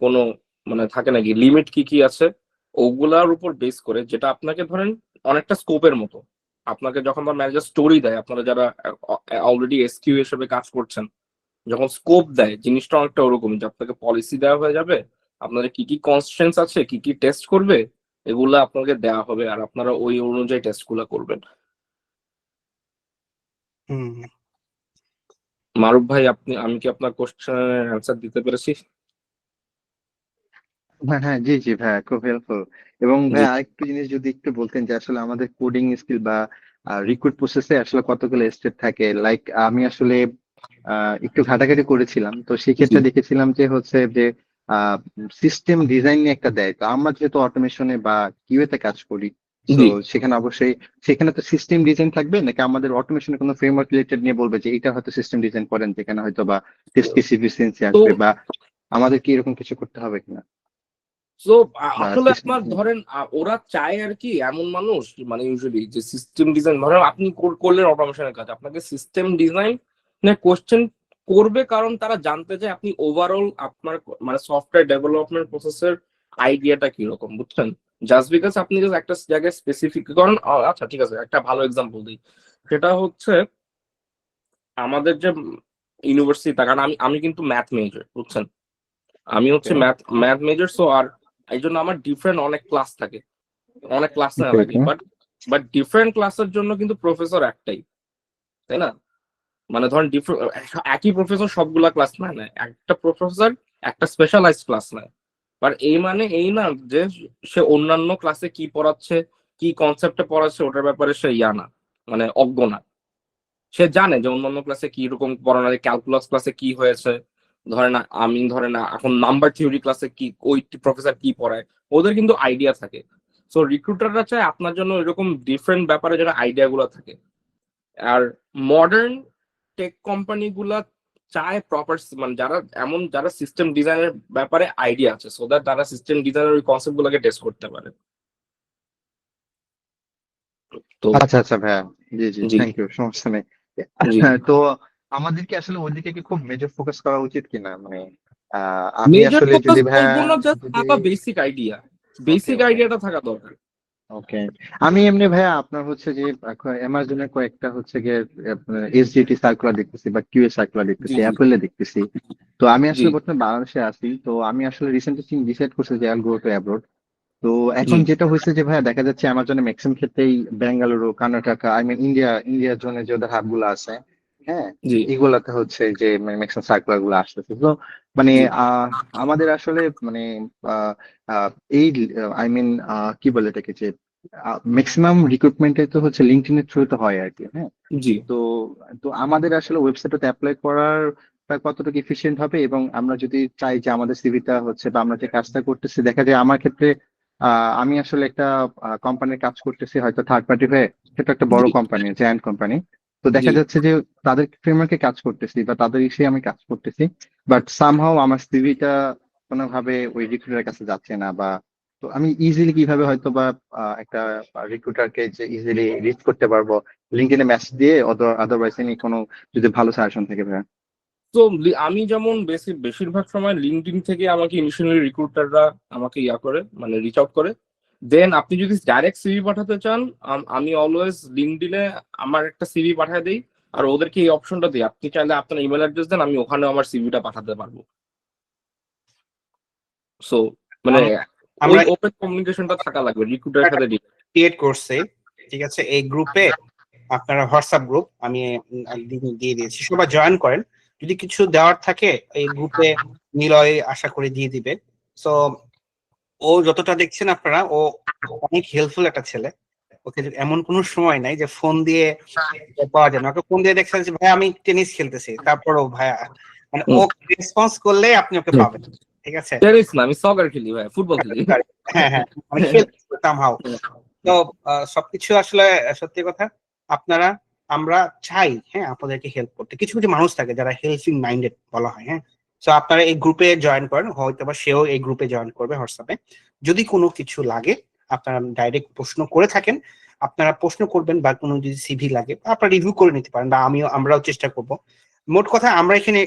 Speaker 2: কোনো মানে থাকে নাকি লিমিট কি কি আছে, ওগুলার উপর বেস করে, যেটা আপনাকে ধরেন অনেকটা স্কোপের মতো, আপনাকে যখন ম্যানেজার স্টোরি দেয়, আপনারা যারা অলরেডি এসকিউ হিসেবে কাজ করছেন, যখন স্কোপ দেয় জিনিসটা অনেকটা ওরকম, যে আপনাকে পলিসি দেওয়া হয়ে যাবে, আপনাদের কি কি কনস্ট্রেন্টস আছে, কি কি টেস্ট করবে, এগুলা আপনাকে দেওয়া হবে আর আপনারা ওই অনুযায়ী টেস্ট গুলা করবেন। মারুফ ভাই, আমি কি আপনার কোশ্চেনের অ্যান্সার দিতে পেরেছি?
Speaker 4: হ্যাঁ হ্যাঁ জি জি ভাই খুব হেল্পফুল। এবং ভাই
Speaker 2: জি,
Speaker 4: আরেকটু জিনিস যদি একটু বলতেন যে আসলে আমাদের কোডিং স্কিল বা রিক্রুট প্রসেসে আসলে কতগুলো স্টেপ থাকে, লাইক আমি আসলে একটু ঘাটাঘাটি করেছিলাম, তো
Speaker 2: জি,
Speaker 4: সেক্ষেত্রে দেখেছিলাম যে হচ্ছে যে সিস্টেম ডিজাইন নিয়ে একটা দেয়। তো আমরা যেহেতু অটোমেশনে বা কিউএ তে কাজ করি, তো
Speaker 2: জি।
Speaker 4: সেখানে অবশ্যই সেখানে তো সিস্টেম ডিজাইন থাকবে নাকি আমাদের অটোমেশনের কোনো ফ্রেমওয়ার্ক রিলেটেড নিয়ে বলবে যে এটা হয়তো সিস্টেম ডিজাইন করেন, যেখানে হয়তো বা টেস্ট কেস এফিসিয়েন্সি
Speaker 2: তো
Speaker 4: আসবে, বা আমাদের কি এরকম কিছু করতে হবে কিনা
Speaker 2: তো
Speaker 4: বা
Speaker 2: আসলে
Speaker 4: সিস্টেম।
Speaker 2: আপনার ধরেন ওরা চায় আর কি এমন মানুষ, মানে ইউজুয়ালি যে সিস্টেম ডিজাইন, ধরেন আপনি করলেন অটোমেশনের কাজ, আপনাকে সিস্টেম ডিজাইন কোশ্চেন করবে কারণ তারা জানতে চায় আপনি ওভারঅল আপনার মানে সফটওয়্যার ডেভেলপমেন্ট প্রসেসের আইডিয়াটা কিরকম, বুঝছেন? জাস্ট বিকজ আপনি just একটা জায়গায় স্পেসিফিক কারণ আচ্ছা ঠিক আছে, একটা ভালো এক্সাম্পল দিই, সেটা হচ্ছে আমাদের যে ইউনিভার্সিটি, কারণ আমি আমি কিন্তু ম্যাথ মেজর, বুঝছেন? আমি হচ্ছে
Speaker 4: Okay.
Speaker 2: ম্যাথ মেজর, সো আর এই জন্য আমার ডিফারেন্ট অনেক ক্লাস থাকে, অনেক ক্লাস নেওয়া
Speaker 4: Okay,
Speaker 2: লাগে,
Speaker 4: okay.
Speaker 2: বাট ডিফারেন্ট ক্লাসের জন্য কিন্তু প্রফেসর একটাই, তাই না? মানে ধরেন একই প্রফেসর সবগুলা ক্লাস নেয় না, একটা প্রফেসর একটা স্পেশালাইজড ক্লাস নেয়। বাট এই মানে এই না যে সে অন্যান্য ক্লাসে কি পড়াচ্ছে, কি কনসেপ্টে পড়াচ্ছে ওটার ব্যাপারে সে না, মানে অজ্ঞ না। সে জানে যে অন্যান্য ক্লাসে কি রকম পড়ানো, ক্যালকুলাস ক্লাসে কি হয়েছে, ধরে না এখন নাম্বার থিওরি ক্লাসে কি ওই প্রফেসর কি পড়ায়, ওদের কিন্তু আইডিয়া থাকে। সো রিক্রুটাররা চায় আপনার জন্য এরকম ডিফারেন্ট ব্যাপারে যেন আইডিয়া গুলো থাকে। আর মডার্ন টেক কোম্পানি গুলা চায় প্রপার, মানে যারা সিস্টেম ডিজাইনের ব্যাপারে আইডিয়া আছে, সো দ্যাট তারা সিস্টেম ডিজাইনের ওই কনসেপ্ট গুলোকে টেস্ট করতে পারে। তো
Speaker 4: আচ্ছা আচ্ছা ভাইয়া, জি জি,
Speaker 2: জি
Speaker 4: থ্যাংক ইউ, সমস্যা নেই।
Speaker 2: জি
Speaker 4: তো আমাদেরকে আসলে ওইদিকে কি খুব মেজর ফোকাস করা উচিত কিনা, মানে আমি
Speaker 2: মেজর
Speaker 4: আসলে
Speaker 2: ফোকাস
Speaker 4: যদি ভাইয়া
Speaker 2: বলবো না, জাস্ট
Speaker 4: যদি
Speaker 2: থাকা বেসিক আইডিয়া,
Speaker 4: ওকে
Speaker 2: বেসিক
Speaker 4: ওকে
Speaker 2: আইডিয়াটা থাকা দরকার।
Speaker 4: ওকে, আমি এমনি ভাইয়া আপনার হচ্ছে যে অ্যামাজনের কয়েকটা হচ্ছে গিয়ে এসজিটি সার্কুলার দেখতেছি বা কিউএ সার্কুলার
Speaker 2: জি
Speaker 4: দেখতেছি,
Speaker 2: জি
Speaker 4: অ্যাপেলে দেখতেছি। তো আমি
Speaker 2: জি
Speaker 4: আসলে বর্তমানে বাংলাদেশে আছি, তো আমি আসলে রিসেন্টলি ডিসাইড করছি যে আই গো টু অ্যাব্রোড। তো
Speaker 2: জি
Speaker 4: এখন যেটা হয়েছে যে ভাইয়া দেখা যাচ্ছে অ্যামাজনের ম্যাক্সিমাম ক্ষেত্রেই বেঙ্গালুরু, কর্ণাটকা, আই মিন ইন্ডিয়ার জন্য যে ওদের হাব গুলো আছে, হ্যাঁ,
Speaker 2: জি
Speaker 4: এগুলাতে হচ্ছে যে ম্যাক্সিমাম সার্কুলার গুলো আসতেছে। তো মানে
Speaker 2: জি
Speaker 4: আমাদের আসলে মানে আহ, আহ, এই আই মিন কি বলে এটাকে, যে ম্যাক্সিমাম রিক্রুটমেন্টে তো হচ্ছে লিঙ্কডইন এর থ্রুতে হয় আর কি, হ্যাঁ।
Speaker 2: জি
Speaker 4: তো তো আমাদের আসলে ওয়েবসাইটে অ্যাপ্লাই করার কতটুকু এফিশিয়েন্ট হবে, এবং আমরা যদি চাই যে আমাদের সিভিটা হচ্ছে বা আমরা যে কাজটা করতেছি, দেখা যায় আমার ক্ষেত্রে আমি আসলে একটা কোম্পানির কাজ করতেছি হয়তো থার্ড পার্টি হয়ে, সেটা একটা বড়
Speaker 2: জি
Speaker 4: কোম্পানি, জায়ান্ট কোম্পানি। তো
Speaker 2: জি
Speaker 4: দেখা যাচ্ছে যে তাদের ফ্রেমওয়ার্কে কাজ করতেছি বা তাদের ইসে আমি কাজ করতেছি, বাট সামহাও আমার সিভিটা কোনোভাবে ওই রিক্রুটারের কাছে যাচ্ছে না। বা তো আমি ইজিলি কিভাবে হয়তো বা একটা রিক্রুটারকে যে ইজিলি রিচ করতে পারবো, লিঙ্কডইনে মেসেজ দিয়ে, আদারওয়াইজ এনি কোনো যদি ভালো সাজেশন থেকে ভাইয়া।
Speaker 2: তো আমি যেমন বেশিরভাগ সময় লিঙ্কডইন থেকে আমাকে ইনিশিয়ালি রিক্রুটাররা আমাকে করে, মানে রিচ আউট করে। দেন আপনি যদি ডাইরেক্ট সিভি পাঠাতে চান, আমি অলওয়েজ লিঙ্কডইনে আমার একটা সিভি পাঠিয়ে দিই, আর ওদেরকে এই অপশনটা দিই, আপনি চাইলে আপনার ইমেল অ্যাড্রেস দেন, আমি ওখানে আমার সিভিটা পাঠাতে পারবো। সো মানে ওই
Speaker 1: আমরা
Speaker 2: ওপেন কমিউনিকেশনটা থাকা লাগবে রিক্রুটারের সাথে।
Speaker 1: ক্রিয়েট করছি, ঠিক আছে? এই গ্রুপে আপনারা হোয়াটসঅ্যাপ গ্রুপ আমি একদিন দিয়ে দিয়েছি, সবাই জয়েন করেন। যদি কিছু দেওয়ার থাকে এই গ্রুপে নিলয় আশা করে দিয়ে দিবে। সো ও যতটা দেখছেন আপনারা, ও অনেক হেল্পফুল একটা ছেলে। ওকে এমন কোনো সময় নাই যে ফোন দিয়ে পাওয়া যায় না। ওকে ফোন দিয়ে দেখছেন যে ভাই আমি টেনিস খেলতেছি, তারপরও ভাইয়া মানে ও রেসপন্স করলে আপনি ওকে পাবেন, ঠিক আছে?
Speaker 2: টেনিস না, আমি সকার খেলি ভাই, ফুটবল খেলি।
Speaker 1: হ্যাঁ হ্যাঁ, মানে খেলতেছি somehow। তো সবকিছু আসলে সত্যি কথা, আপনারা আমরা চাই হ্যাঁ আপনাদেরকে হেল্প করতে। কিছু কিছু মানুষ থাকে যারা হেল্পিং মাইন্ডেড বলা হয়, হ্যাঁ। তো আপনারা এই গ্রুপে জয়েন করেন, হয়তো বা সেও এই গ্রুপে জয়েন করবে হোয়াটসঅ্যাপে। যদি কোনো কিছু লাগে, আপনারা ডাইরেক্ট প্রশ্ন করে থাকেন, আপনারা প্রশ্ন করবেন, বা কোনো যদি সিভি লাগে আপনারা রিভিউ করে নিতে পারেন, বা আমরাও চেষ্টা করব। মোট কথা আমরা এখানে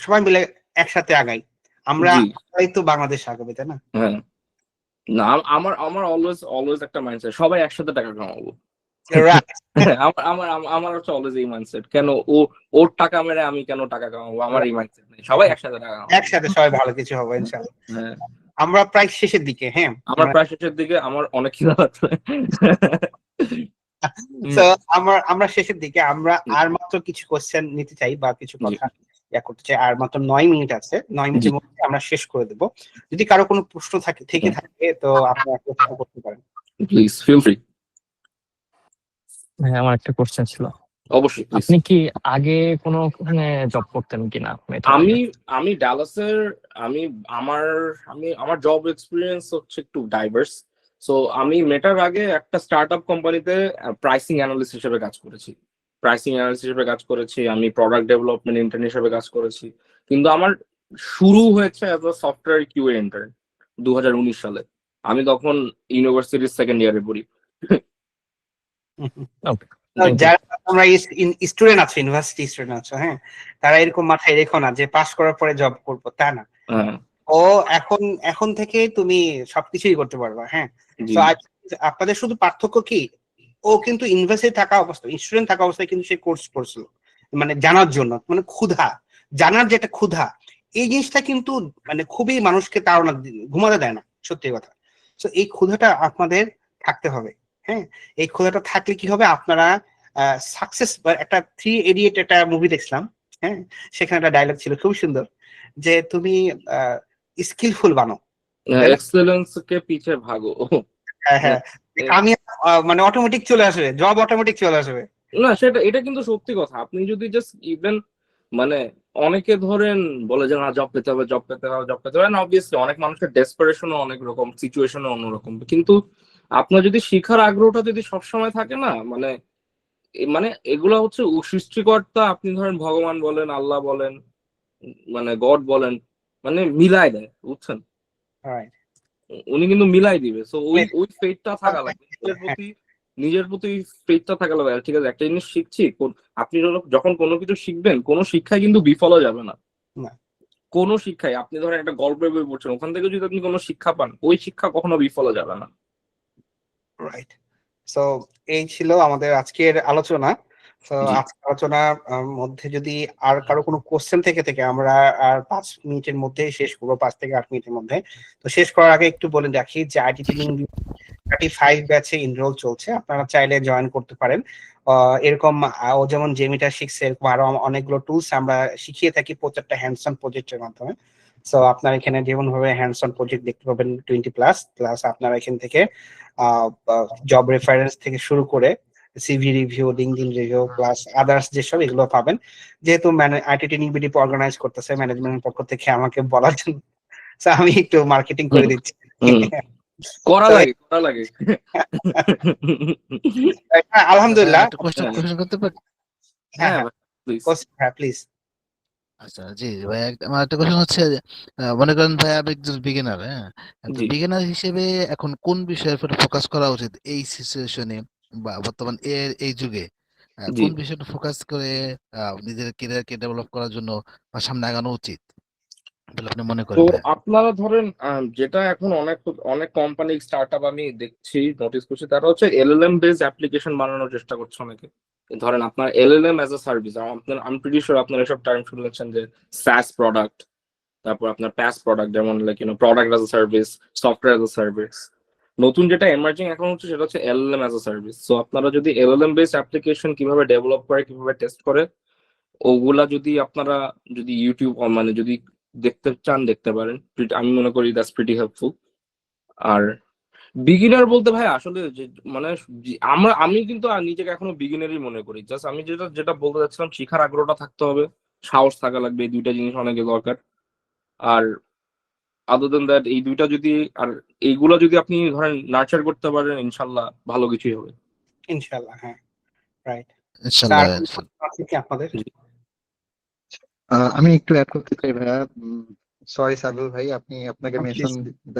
Speaker 1: সবাই মিলে একসাথে আগাই, আমরা
Speaker 2: জি
Speaker 1: তো বাংলাদেশ আগাবে, তাই না?
Speaker 2: হ্যাঁ, না আমার আমার অলওয়েজ অলওয়েজ একটা মাইন্ডসেট, সবাই একসাথে টাকা কামাবো।
Speaker 1: Right.
Speaker 2: আমার আমার আমার হচ্ছে অলওয়েজ এই মাইন্ডসেট, কেন ওর টাকা মেরে আমি কেন টাকা কামাবো, আমার এই মাইন্ডসেট নেই, সবাই একসাথে টাকা কামাবো।
Speaker 1: একসাথে সবাই ভালো কিছু হবে ইনশাআল্লাহ।
Speaker 2: হ্যাঁ,
Speaker 1: আমরা প্রায় শেষের দিকে, হ্যাঁ।
Speaker 2: আমার প্রায় শেষের দিকে, আমার অনেক খিদা লাগছে।
Speaker 1: তো আমরা শেষের দিকে, আমরা আর মাত্র কিছু কোশ্চেন নিতে চাই বা কিছু কথা করতে চাই। আর মাত্র 9 মিনিট আছে, 9 মিনিটের মধ্যে আমরা শেষ করে দেব। যদি কারো কোনো প্রশ্ন থেকে থাকে তো আপনারা প্রশ্ন করতে পারেন।
Speaker 2: Please feel free.
Speaker 3: হ্যাঁ, আমার একটা কোশ্চেন ছিল।
Speaker 2: অবশ্যই প্লিজ।
Speaker 3: আপনি কি আগে কোনো ওখানে জব করতেন কিনা?
Speaker 2: আমি ডালাসের, আমি আমার আমার জব এক্সপিরিয়েন্স হচ্ছে একটু ডাইভার্স। সো আমি মেটার আগে একটা স্টার্টআপ কোম্পানিতে প্রাইসিং অ্যানালিস্ট হিসেবে কাজ করেছি। আমি প্রোডাক্ট ডেভেলপমেন্ট ইন্টার্ন হিসেবে কাজ করেছি। কিন্তু আমার শুরু হয়েছে as a software QA intern 2019 সালে। আমি তখন ইউনিভার্সিটির সেকেন্ড ইয়ারে পড়ি।
Speaker 3: Thank you.
Speaker 1: যারা তোমরা স্টুডেন্ট আছো, ইউনিভার্সিটি স্টুডেন্ট আছো, হ্যাঁ, তারা এরকম মাথায় রেখো না যে পাস করার পরে জব করবো, তা না।
Speaker 2: হ্যাঁ
Speaker 1: ও এখন থেকে তুমি সবকিছুই করতে পারবা, হ্যাঁ।
Speaker 2: জি
Speaker 1: তো আপনাদের শুধু পার্থক্য কি, ও কিন্তু ইউনিভার্সিটি থাকা অবস্থায়, স্টুডেন্ট থাকা অবস্থায় কিন্তু সে কোর্স করছিল, মানে জানার জন্য, মানে ক্ষুধা, জানার যেটা ক্ষুধা, এই জিনিসটা কিন্তু মানে খুবই মানুষকে তাড়না ঘুমাতে দেয় না, সত্যি কথা। তো এই ক্ষুধাটা আপনাদের থাকতে হবে, হ্যাঁ। এই ক্ষুধাটা থাকলে কি হবে, আপনারা সাকসেস, একটা 3 ইডিয়েট একটা মুভি দেখছিলাম, হ্যাঁ, সেখানে একটা ডায়লগ ছিল খুব সুন্দর, যে তুমি স্কিলফুল বানো, তাই না?
Speaker 2: এক্সেলেন্স কে পিছে ভাগো।
Speaker 1: হ্যাঁ,
Speaker 2: না
Speaker 1: হ্যাঁ, আমি মানে অটোমেটিক চলে আসবে, জব অটোমেটিক চলে আসবে।
Speaker 2: না, সেটা এটা কিন্তু সত্যি কথা। আপনি যদি জাস্ট ইভেন মানে অনেকে ধরেন বলে যে না জব পেতে হবে, জব পেতে হবে, জব পেতে হবে, না অবভিয়াসলি অনেক মানুষের ডেসপারেশনও অনেক রকম, সিচুয়েশনও অন্যরকম, কিন্তু আপনার যদি শিখার আগ্রহটা যদি সবসময় থাকে না, মানে মানে এগুলা হচ্ছে সৃষ্টিকর্তা, আপনি ধরেন ভগবান বলেন, আল্লাহ বলেন, মানে গড বলেন, মানে মিলাই দেয়, বুঝছেন?
Speaker 1: Right.
Speaker 2: উনি কিন্তু মিলাই দিবে। সো ওই ওই ফেটটা থাকা লাগবে নিজের প্রতি ফেটটা থাকা লাগবে। ঠিক আছে, একটা জিনিস শিখছি, আপনি যখন কোনো কিছু শিখবেন, কোনো শিক্ষায় কিন্তু বিফলও যাবে না।
Speaker 1: না।
Speaker 2: কোনো শিক্ষায়, আপনি ধরেন একটা গল্পের বই পড়ছেন, ওখান থেকে যদি আপনি কোনো শিক্ষা পান, ওই শিক্ষা কখনো বিফলও যাবে না।
Speaker 1: রাইট। সো এই ছিল আমাদের আজকের আলোচনা। তো
Speaker 2: জি।
Speaker 1: আজকের আলোচনার মধ্যে যদি আর কারো কোনো কোশ্চেন থেকে আমরা আর 5 মিনিটের মধ্যে শেষ করবো, 5 থেকে 8 মিনিটের মধ্যে। তো শেষ করার আগে একটু বলে রাখি যে আইটি ট্রেনিং 35 ব্যাচে এনরোল চলছে, আপনারা চাইলে জয়েন করতে পারেন। এরকম ও যেমন জেমিটা শিখছে, এরকম আরো অনেকগুলো টুলস আমরা শিখিয়ে থাকি প্রত্যেকটা হ্যান্ডস অন প্রজেক্টের মাধ্যমে। সো আপনারা এখানে যেমন ভাবে হ্যান্ডস অন প্রজেক্ট দেখতে পাবেন 20+, প্লাস আপনারা এখান থেকে জব রেফারেন্স থেকে শুরু করে CV review, LinkedIn review, plus others যেসব, এগুলো পাবেন। যেহেতু আইটি ট্রেনিং বিডি অর্গানাইজ করতেছে ম্যানেজমেন্টের পক্ষ থেকে আমাকে বলার জন্য, so আমি একটু মার্কেটিং করে দিচ্ছি।
Speaker 2: করা লাগে।
Speaker 1: আলহামদুলিল্লাহ।
Speaker 5: একটা কোশ্চেন করতে পারি?
Speaker 1: হ্যাঁ,
Speaker 2: প্লিজ।
Speaker 1: হ্যাঁ, প্লিজ।
Speaker 5: আচ্ছা, জি ভাই, আমার একটা কোশ্চেন হচ্ছে যে, মনে করেন ভাই আমি একজন বিগিনার, হ্যাঁ, তো
Speaker 2: জি।
Speaker 5: বিগিনার হিসেবে এখন কোন বিষয়ের উপর ফোকাস করা উচিত এই সিচুয়েশনে বা বর্তমান এই যুগে?
Speaker 2: জি।
Speaker 5: কোন বিষয়টা ফোকাস করে নিজের ক্যারিয়ারকে ডেভেলপ করার জন্য বা সামনে আগানো উচিত বলে আপনি মনে
Speaker 2: তো
Speaker 5: করেন ভাই?
Speaker 2: আপনারা ধরেন যেটা এখন অনেক অনেক কোম্পানি স্টার্টআপ আমি দেখছি, নোটিস করছি, তারা হচ্ছে এলএলএম বেস অ্যাপ্লিকেশন বানানোর চেষ্টা করছে অনেকে। ধরেন আপনার এলএলএম অ্যাজ এ সার্ভিস, আপনার আমি প্রিটি শিওর আপনারা এসব টার্ম শুনেছেন যে SaaS প্রোডাক্ট, তারপর আপনার প্যাস প্রোডাক্ট, যেমন like product as a service, software as a service. নতুন যেটা এমার্জিং এখন হচ্ছে সেটা হচ্ছে LLM as a service. So আপনারা যদি এলএলএম বেস অ্যাপ্লিকেশন কিভাবে ডেভেলপ করে, কিভাবে টেস্ট করে, ওগুলা যদি আপনারা যদি ইউটিউব মানে যদি দেখতে চান দেখতে পারেন, আমি মনে করি দ্যাটস প্রিটি হেল্পফুল। আর বিগিনার বলতে ভাই আসলে মানে আমি কিন্তু নিজেকে এখনো বিগিনারই মনে করি। জাস্ট আমি যেটা যেটা বলতে চাচ্ছিলাম, শিখার আগ্রহটা থাকতে হবে, সাহস থাকা লাগবে, এই দুইটা জিনিস অনেক দরকার। আর আদার দেন দ্যাট, এই দুইটা যদি আর এইগুলো যদি আপনি ধরেন নার্চার করতে পারেন, ইনশাল্লাহ ভালো কিছুই হবে।
Speaker 1: ইনশাআল্লাহ, হ্যাঁ, রাইট।
Speaker 5: ইনশাআল্লাহ।
Speaker 1: কি আপনাদের?
Speaker 4: আমি একটু অ্যাড করতে চাই ভাইয়া। সরি সাবিল ভাই, আপনাকে মেনশন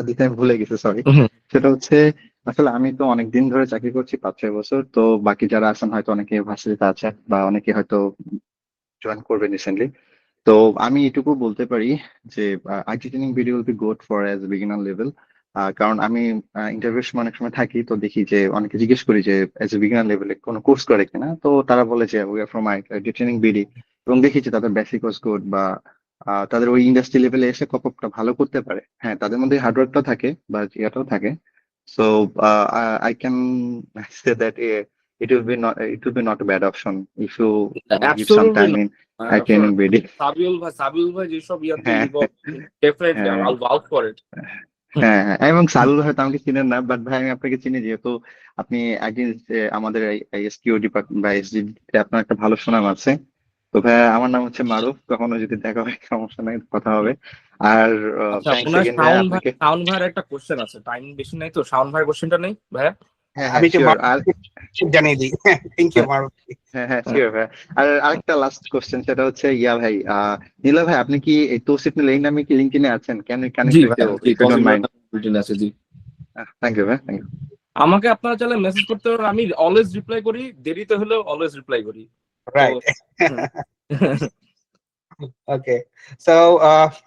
Speaker 4: দিতে আমি ভুলে গেছি, সরি। সেটা হচ্ছে আসলে আমি তো অনেকদিন ধরে চাকরি করছি, 5-6 বছর। তো বাকি যারা আছেন হয়তো অনেকে ভার্সিটিতে আছেন বা অনেকে হয়তো জয়েন করবেন রিসেন্টলি। তো আমি এটুকু বলতে পারি যে IT training video will be good for as beginner level. কারণ আমি ইন্টারভিউর সময় অনেক সময় থাকি, তো দেখি যে অনেকে জিজ্ঞেস করি যে অ্যাজ এ বিগিনার লেভেলে কোনো কোর্স করে কিনা, তো তারা বলে যে we are from IT training BD. এবং দেখি যে তাদের বেসিক ওয়াজ গুড, বা তাদের ওই ইন্ডাস্ট্রি লেভেলে এসে কপটা ভালো করতে পারে। হ্যাঁ, তাদের মধ্যে হার্ডওয়ার্কটাও থাকে বা ইয়াটাও থাকে। So I can say that it will be not a bad option if you give some
Speaker 2: Absolutely
Speaker 4: time
Speaker 2: not.
Speaker 4: in training video.
Speaker 2: সাবিউল ভাই যেসব ইয়াতে
Speaker 4: হ্যাঁ,
Speaker 2: ডেফিনেটলি
Speaker 4: হ্যাঁ,
Speaker 2: I'll vouch for it.
Speaker 4: হ্যাঁ, হ্যাঁ, এবং সালুল হয়তো আমাকে চিনেন না, বাট ভাই আমি আপনাকে চিনি, যেহেতু আপনি একদিন আমাদের এসকিউ ডিপার্টমেন্ট বা এসডি আপনার একটা ভালো সুনাম আছে। তো ভাই আমার নাম হচ্ছে মারুফ, কখনো যদি দেখা হয় সমস্যা নাই, কথা হবে। আর
Speaker 2: আচ্ছা,
Speaker 4: থ্যাংকস
Speaker 2: ওনার
Speaker 4: এগেন ভাই আপনাকে।
Speaker 2: শাওন ভাইয়ের একটা কোশ্চেন আছে, টাইম বেশি নাই তো, শাওন ভাইয়ের কোশ্চেনটা নেই ভাইয়া?
Speaker 4: হ্যাঁ,
Speaker 1: আমি
Speaker 4: হ্যাঁ, শিওর। আর
Speaker 1: জানিয়ে দিই। থ্যাংক ইউ মারুফ।
Speaker 4: হ্যাঁ, হ্যাঁ, শিওর ভাই। আর আরেকটা লাস্ট কোশ্চেন, সেটা হচ্ছে ভাই, নীলা ভাই, আপনি কি এই তৌসিফ নীলা এই নামে কি লিঙ্কডইনে আছেন? ক্যান ইউ
Speaker 2: জি
Speaker 4: কানেক্ট উইথ
Speaker 2: ভাইয়া,
Speaker 4: ইউ
Speaker 2: জি,
Speaker 4: ইফ ইউ ডোন্ট মাইন্ড?
Speaker 2: আছে জি।
Speaker 4: থ্যাংক ইউ ভাই, থ্যাংক ইউ।
Speaker 2: আমাকে আপনারা চাইলে মেসেজ করতে পারেন, আমি অলওয়েজ রিপ্লাই করি, দেরিতে হলেও অলওয়েজ রিপ্লাই করি। তো
Speaker 1: রাইট। ওকে, সো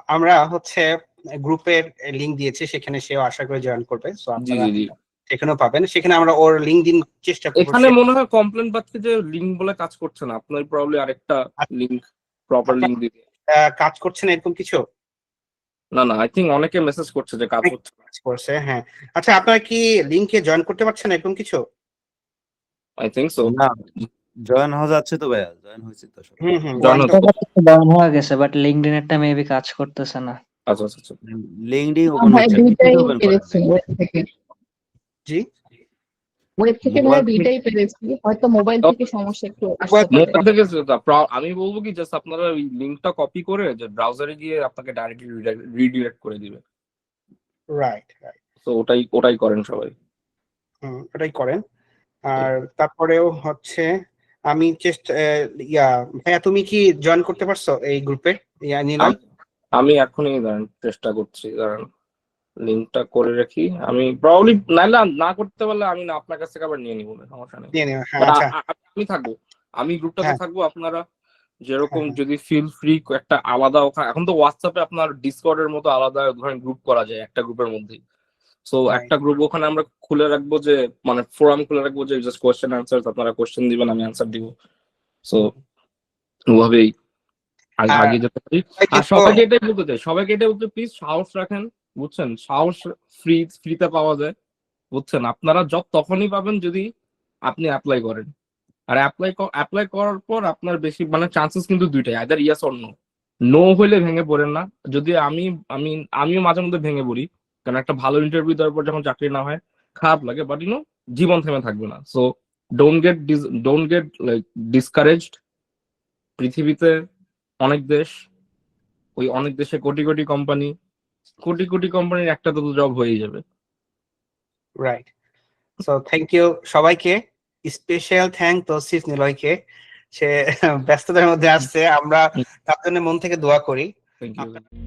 Speaker 1: আমরা হচ্ছে গ্রুপের লিংক দিয়েছি, সেখানে সেও আশা করে জয়েন করবে। সো
Speaker 2: জি
Speaker 1: আপনারা
Speaker 2: জি জি।
Speaker 1: সেখানেও পাবেন। সেখানে আমরা ওর লিঙ্কডিন চেষ্টা করব।
Speaker 2: এখানে মনে হয় কমপ্লেন পাচ্ছি যে লিংক বলে কাজ করছে না, আপনার প্রবলি আরেকটা লিংক, প্রপার লিংক দিতে।
Speaker 1: কাজ করছে না এরকম কিছু?
Speaker 2: না না, আই থিঙ্ক অনেকে মেসেজ করছে যে কাজ হচ্ছে না।
Speaker 1: কাজ করছে, হ্যাঁ। আচ্ছা, আপনারা কি লিংকে জয়েন করতে পারছেন এরকম কিছু?
Speaker 2: I think so.
Speaker 6: না, জয়েন হওয়া যাচ্ছে তো ভাইয়া, জয়েন হয়েছে তো সব।
Speaker 2: জয়েন
Speaker 1: join তো-
Speaker 2: হচ্ছে।
Speaker 7: ডাউন হয়ে গেছে, বাট লিঙ্কডইন এরটা মেবি কাজ করতেছে না।
Speaker 2: আচ্ছা আচ্ছা আচ্ছা।
Speaker 6: লিংকডইন ওপেন
Speaker 8: ভাই
Speaker 6: হচ্ছে,
Speaker 8: দুইটাই
Speaker 6: ওপেন করেন।
Speaker 8: পেরেছি ওয়েব থেকে।
Speaker 1: জি,
Speaker 8: ওয়েব থেকে ভাই দুইটাই পেরেছি, হয়তো মোবাইল থেকে সমস্যা একটু আসতে পারে।
Speaker 2: মোবাইল থেকে আমি বলবো কি, জাস্ট আপনারা ওই লিংকটা কপি করে যে ব্রাউজারে গিয়ে আপনাকে ডাইরেক্টলি রিডিরেক্ট করে দিবে।
Speaker 1: রাইট।
Speaker 2: তো ওটাই করেন সবাই।
Speaker 1: ওটাই করেন। আর তারপরেও হচ্ছে আমি চেষ্টা ভাইয়া, তুমি কি জয়েন করতে পারছো এই গ্রুপে? নিলয়,
Speaker 2: আমি এখনই চেষ্টা করছি, কারণ লিংকটা করে রাখি। আমি প্রবাবলি নাইলে না করতে পারলে আমি না আপনার কাছ থেকে আবার নিয়ে নিবো, সমস্যা নেই।
Speaker 1: নিয়ে নিও। হ্যাঁ,
Speaker 2: But
Speaker 1: আচ্ছা।
Speaker 2: আমি থাকবো, আমি গ্রুপটাতে
Speaker 1: হ্যাঁ।
Speaker 2: থাকবো। আপনারা যেরকম
Speaker 1: হ্যাঁ।
Speaker 2: যদি ফিল ফ্রি একটা আলাদা, ওখানে এখন তো হোয়াটসঅ্যাপে আপনার ডিসকর্ডের মতো আলাদা ধরেন গ্রুপ করা যায় একটা গ্রুপের মধ্যে। So
Speaker 1: Right.
Speaker 2: একটা গ্রুপ ওখানে আমরা খুলে রাখবো, যে মানে ফোরাম খুলে রাখবো, যে জাস্ট কোয়েশ্চেন আনসার, আপনারা কোয়েশ্চেন দিবেন, আমি আনসার দিব। সো ওভাবেই
Speaker 1: আর
Speaker 2: আগে যেতে পারি। আর
Speaker 1: কিন্তু-
Speaker 2: সবাইকে এটাই বলতে চাই, সবাইকে এটাই বলতে, প্লিজ সাহস রাখেন, বুঝছেন? সাহস ফ্রিতে পাওয়া যায়, বুঝছেন? আপনারা জব তখনই পাবেন যদি আপনি অ্যাপ্লাই করেন। আর অ্যাপ্লাই করার পর আপনার বেশি মানে চান্সেস কিন্তু দুইটাই, either yes or no. No হইলে ভেঙে পড়েন না। যদি আমিও মাঝে মধ্যে ভেঙে পড়ি, কারণ একটা ভালো ইন্টারভিউ দেওয়ার পর যখন চাকরি না হয় খারাপ লাগে, বাট জীবন থেমে থাকবে না। So don't get like discouraged. পৃথিবীতে অনেক দেশ, ওই অনেক দেশে কোটি কোটি কোম্পানির একটা তো জব হয়েই যাবে।
Speaker 1: রাইট। সো থ্যাংক ইউ সবাইকে। স্পেশাল থ্যাংক তৌসিফ নিলয়কে, সে ব্যস্ততার মধ্যে আসছে। আমরা তার জন্য মন থেকে দোয়া করি।
Speaker 2: Thank you.